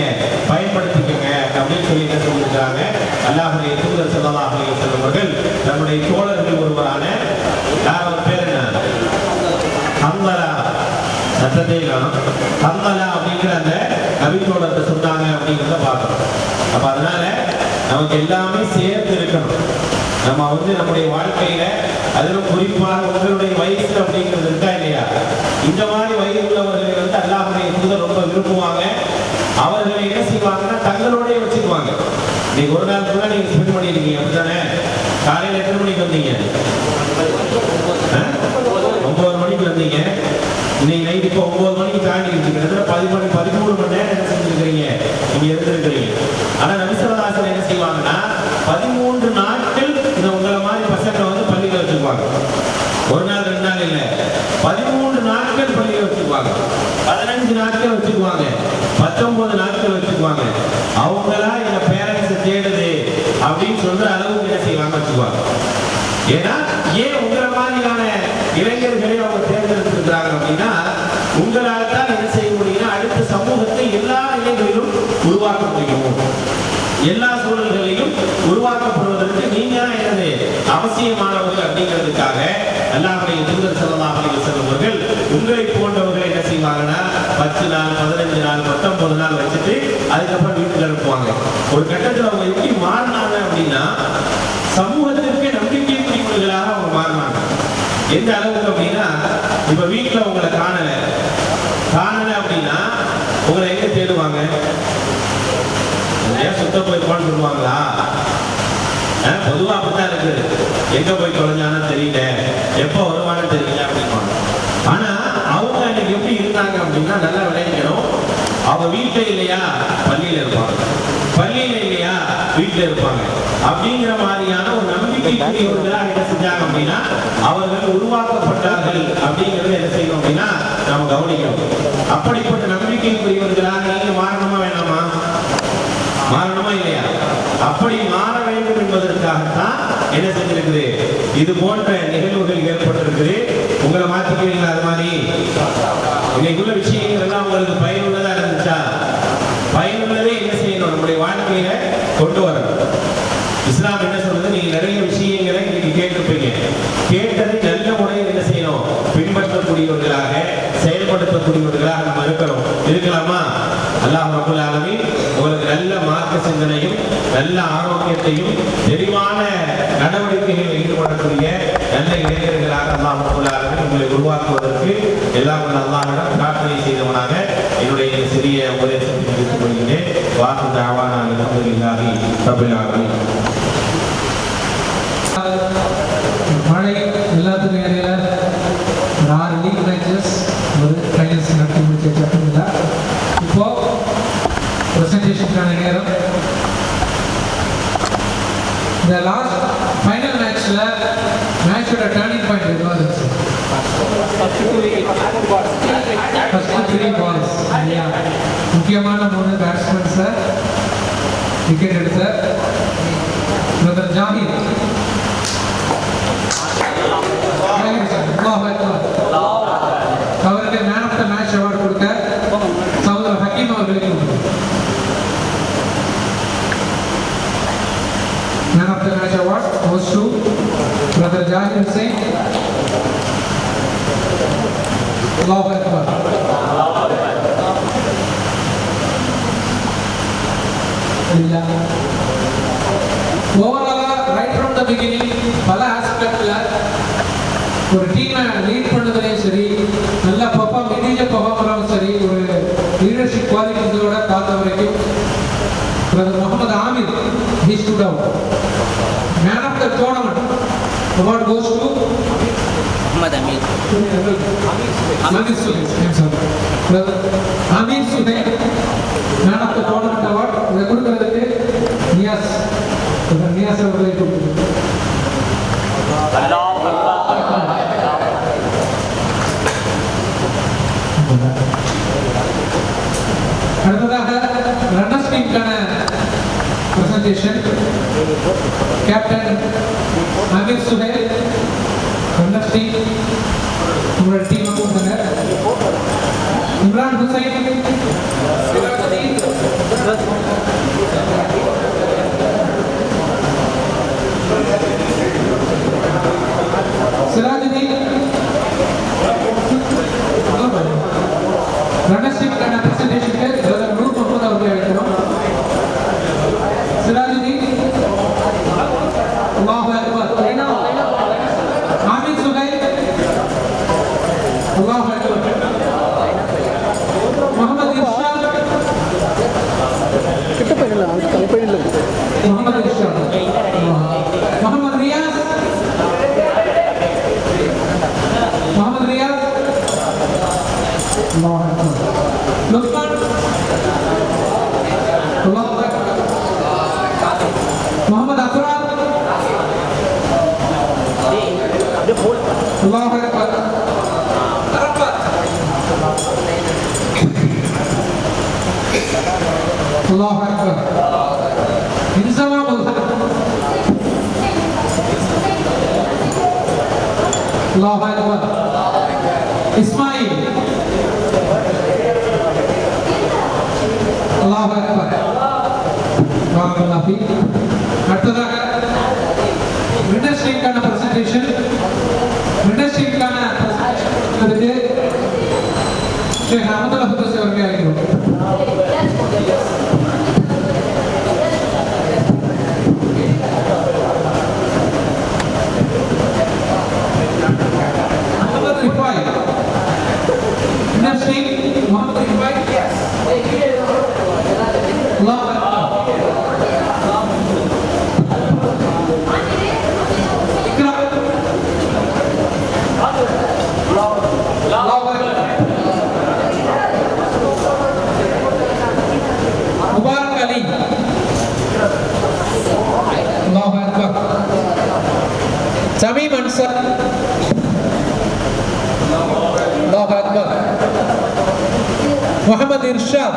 I: பயன்படுத்திக்கங்க அப்படின்னு சொல்லி என்ன சொல்லியிருக்காங்க. அல்லாஹ்வுடைய தூதர் ஸல்லல்லாஹு அலைஹி வஸல்லம் அவர்கள் நம்முடைய தோழர்கள் ஒருவரான யார், அவர் பேர் என்ன, ஹம்லா, சத்தத்தை ஹம்லா அப்படிங்கிற அந்த நபித்தோழர்கிட்ட சொன்னாங்க அப்படிங்கிறத பார்க்கணும். அப்ப அதனால நமக்கு எல்லாமே சேர்ந்து இருக்கணும். நம்ம வந்து நம்முடைய வாழ்க்கையில அதிலும் குறிப்பாக உங்களுடைய வயசு அப்படிங்கிறது இருக்கா இல்லையா, இந்த மாதிரி வயது உள்ளவர்களை வந்து அல்லாஹ்வுடைய தூதர் ரொம்ப விரும்புவாங்க. அவர்களை என்ன செய்வாங்கன்னா தங்களோடய வச்சுக்குவாங்க. இன்னைக்கு ஒரு நாள் கூட நீங்க ஸ்பெண்ட் பண்ணிருக்கீங்க அப்படித்தானே. காலையில எத்தனை மணிக்கு வந்தீங்க? 9 மணிக்கு வந்தீங்க. இன்னைக்கு நைட் இப்போ 9 மணிக்கு தாண்டி இருக்கு, 13 மணி நேரம் என்ன செஞ்சிருக்கிறீங்க, நீங்க இருந்திருக்கிறீங்க. ஆனா நபி ஸல்லல்லாஹு அலைஹி வஸல்லம் என்ன செய்வாங்கன்னா 13 நாட்கள் இந்த உங்களை மாதிரி பசங்க வந்து பள்ளியில வச்சுக்குவாங்க. ஒரு நாள் 2 நாள் இல்ல, 13 நாட்கள் பள்ளியில வச்சுக்குவாங்க, 15 நாட்கள் வச்சுக்குவாங்க, 19 நாட்கள் வச்சுக்குவாங்க. அவங்களா எங்க பேரண்ட்ஸ் தேடுது அப்படின்னு சொல்ற அளவுக்கு என்ன செய்வாங்க, வச்சுக்குவாங்க. ஏன்னா ஏன் உங்களை மாதிரியான இளைஞர்களை அவங்க தேர்ந்தெடுத்திருக்கிறாங்க அப்படின்னா, உங்களால் தான் என்ன செய்ய முடியும்னா அடுத்த சமூகத்தை எல்லா நிலைகளிலும் உருவாக்க முடியும். எல்லா சூழல்களையும் உருவாக்கப்படுவதற்கு நீங்க தான் என்னது அவசியமானவர்கள் அப்படிங்கிறதுக்காக அல்லாஹ்வுடைய தூதர் ஸல்லல்லாஹு அலைஹி வஸல்லம் அவர்கள் உங்களை போன்றவர்கள் என்ன செய்வாங்கன்னா 10 நாள் 15 நாள் 19 நாள் வச்சுட்டு அதுக்கப்புறம் வீட்டுக்கு அனுப்புவாங்க. ஒரு கட்டத்தில் அவங்க எப்படி மாறினாங்க அப்படின்னா சமூகத்திற்கு நம்பிக்கைக்குரியவர்களாக அவங்க மாறினாங்க. எந்த அளவுக்கு அப்படின்னா, இப்ப வீட்டுல உங்களை காணல அப்படின்னா உங்களை எங்க தேடுவாங்க, சுத்த போயிருப்பான்னு சொல்லுவாங்களா? பொதுவா அப்படித்தான் இருக்குது. எங்க போய் தொலைஞ்சானு தெரியல, எப்ப வருவானு தெரியல அப்படின்பாங்க. ஆனா அவங்க அன்னைக்கு எப்படி இருந்தாங்க அப்படின்னா, நல்லா விளையாடணும். அவங்க வீட்டுல இல்லையா பள்ளியில இருப்பாங்க, பள்ளியில இல்லையா வீட்டுல இருப்பாங்க. அப்படிங்கிற மாதிரியான ஒரு நம்பிக்கைக்குரியவர்களாக என்ன செஞ்சாங்க அப்படின்னா அவர்கள் உருவாக்கப்பட்டார்கள் அப்படிங்கிறது என்ன செய்யணும் அப்படின்னா நம்ம கவனிக்கணும். அப்படிப்பட்ட நம்பிக்கைக்குரியவர்களாக நீங்க மாறணுமா வேணாமா? மாறணுமா இல்லையா? அப்படி மாற வேண்டும் என்பதற்காகத்தான் என்ன செஞ்சிருக்குது, இது போன்ற நிகழ்வுகள் ஏற்பட்டிருக்குது. உங்களை மாத்திக்குவீங்களா? அது மாதிரி இன்னைக்குள்ள விஷயங்கள் எல்லாம் உங்களுக்கு பயனுள்ளதா இருந்துச்சா? பயனுள்ளதே என்ன செய்யணும், நம்முடைய வாழ்க்கையில கொண்டு வரணும். இஸ்லாம் என்ன சொல்றது, நீங்க நிறைய விஷயங்களை இன்னைக்கு கேட்டிருப்பீங்க. கேட்டதை நல்ல முறையில் என்ன செய்யணும், பின்பற்றக்கூடியவர்களாக செயல்படுத்தக்கூடியவர்களாக நம்ம இருக்கலாமா? அல்லாஹ் ரப்பல் ஆலமீன் உங்களுக்கு நல்ல மார்க்க சிந்தனையும் நல்ல ஆரோக்கியத்தையும் தெளிவான நடவடிக்கைகளில் ஈடுபடக்கூடிய நல்ல இளைஞர்களாக அல்லாஹ் ரப்பல் ஆலமீன் உங்களை உருவாக்குவதற்கு எல்லாம் அல்லாஹ்விடம் பிரார்த்தனை செய்தவனாக என்னுடைய சிறிய உபதேசத்தை முடித்துக் கொள்கிறேன். வாக்கு தாவானா அல்ஹம்துலில்லாஹி ரப்பில் ஆலமீன்.
F: மழை எல்லாத்துக்கும் இடையில ஒரு 6 லீக் மேட்சஸ் ஒரு ஃபைனல்ஸ் நடத்தி முடிச்சிருக்கா. இப்போ பிரசன்டேஷனுக்கான நேரம். இந்த லாஸ்ட் ஃபைனல் மேட்ச்ல மேட்சோட டர்னிங் பாயிண்ட் எதுவாக இருந்துச்சு? ஃபர்ஸ்ட் 3 பால்ஸ் முக்கியமான 3 பேட்ஸ்மேன்ஸை விக்கெட் எடுத்த பிரதர் ஜாஹிர். அவருக்கு man of the match award கொடுக்க சகோதரர் ஹக்கீம் அவர்களுக்கு man of the match award goes to brother Zahir Hussain. Allah அக்பர். ஓவராலா ரைட் ஃப்ரம் த பிகினிங் பல ஆஸ்பெக்ட்ல ஒரு டீமை லீட் பண்ணதுலையும் சரி, நல்லா இண்டிவிஜுவல் பெர்ஃபார்மராகவும் சரி, ஒரு லீடர்ஷிப் குவாலிட்டிஸோட பார்த்த வரைக்கும் brother Mohammed Aamir he stood out. Man of the tournament award goes to Muhammad Amir. Amir Suhail. Brother Amir Suhail, Man of the tournament award இதை கொடுக்கிறதுக்கு நியாஸ் அவர்களை கொடுத்து அடுத்ததாக ரன்னர்ஸ் டீமுக்கான presentation. Captain Amir Suhail Hussain. Sirajuddin. Runnership and presentation ke brother group of avanga alikrom. Sirajuddin. Allahu Akbar. Amin Suhail. Allahu Akbar. Muhammad Irshad. Muhammad Irshad. Muhammad Riyaz. Muhammad Riyaz. Allahu Akbar. Luqman. Allahu Akbar. Muhammad Afrar. Allahu Akbar. Arafat. Allahu Akbar. Inzamamul Haq. Allahu Akbar. Ismail. Allahu Akbar. Barakallahu feek. அடுத்ததாக winners team-க்கான presentation. winners team-க்கான அதுக்கு ஷேக் அஹமதுல்லா ஃபுதுசி அவர்களை அழைக்கிறோம். Muhammad Rifai. winners team Muhammad Rifai. Allahu Akbar. Mubarak Ali. Allahu Akbar. Sami Mansur. Allahu Akbar. Muhammad Irshad.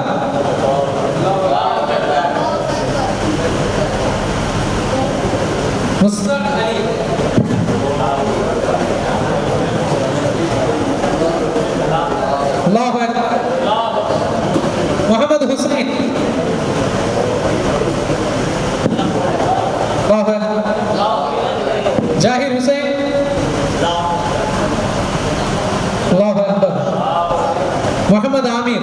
F: Musnad Ali. Allahu Akbar. Muhammad Hussain. Allahu Akbar. Jahir Hussain. Allahu Akbar. Muhammad Amir.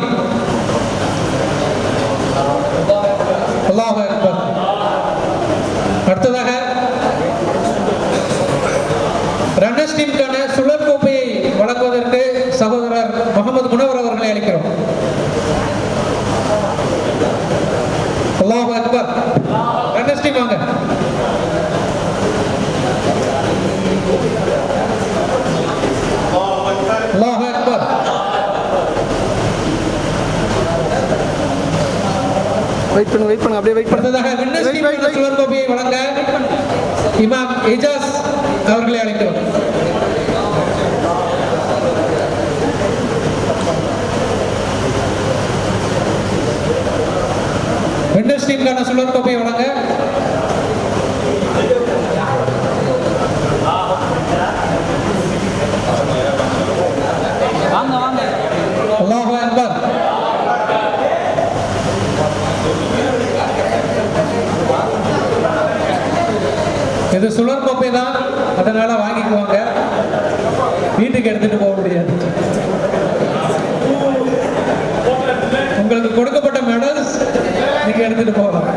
F: Allahu Akbar. அடுத்ததாக runners டீமுக்கான சுழற் கோப்பையை வழங்குவதற்கு சகோதரர் முகமது குணவர் அவர்களை அழைக்கிறோம். அல்லாஹு Akbar. Runners team வாங்க. அல்லாஹு Akbar.
H: Wait பண்ணுங்க அப்படியே வெயிட் பண்ணுங்க.
F: அடுத்ததாக வின்னர்ஸ் டீமுக்கான சுழற் கோப்பையை வழங்க இமாம் ஏஜாஸ் அவர்களை அழைக்கிறோம். வின்னர்ஸ் டீமுக்கான சுழற் கோப்பையை வழங்க அல்லாஹு அக்பர். இது சுழற் கோப்பை தான், அதனால வாங்கிக்குவாங்க, வீட்டுக்கு எடுத்துட்டு போக முடியாது. உங்களுக்கு கொடுக்கப்பட்ட மெடல்ஸ் நீங்க எடுத்துட்டு போகலாம்.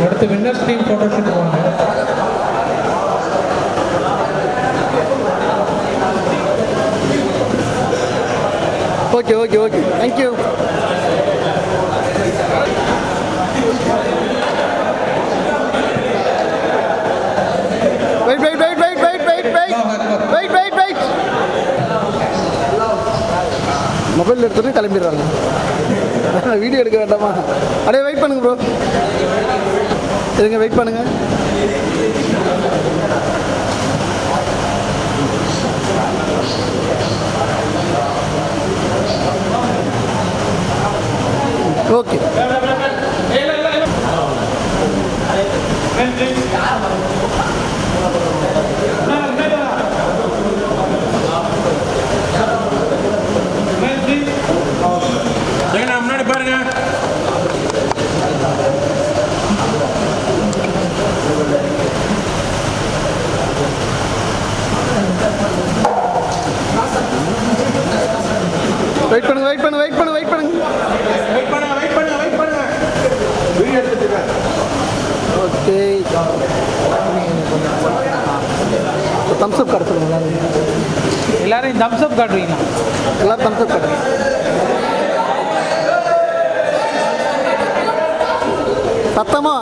F: அடுத்து வின்னர்ஸ் டீம் போட்டோ ஷூட் போவாங்க.
H: Okay okay okay thank you. Wait wait wait wait wait wait
J: கொடுத்துட்டு கிளம்பிடுறாங்க. வீடியோ எடுக்க வேண்டாமா? அப்படியே வெயிட் பண்ணுங்க ப்ரோ, இருங்க வெயிட் பண்ணுங்க. ஓகே
I: முன்னாடி பாருங்க.
J: வெயிட் பண்ணுங்க வெயிட் பண்ணுங்க வெயிட் பண்ணுங்க வெயிட் பண்ணுங்க
I: வெயிட் பண்ணுங்க வெயிட் பண்ணுங்க வெயிட் பண்ணுங்க. வீடியோ எடுத்துட்டு இருக்காங்க.
J: ஓகே தம்ஸ் அப் காட்ட சொல்லுங்க.
F: எல்லாரும் தம்ஸ் அப் காட்டுவீங்களா?
J: எல்லாரும் தம்ஸ் அப் காட்டுங்க. சத்தமா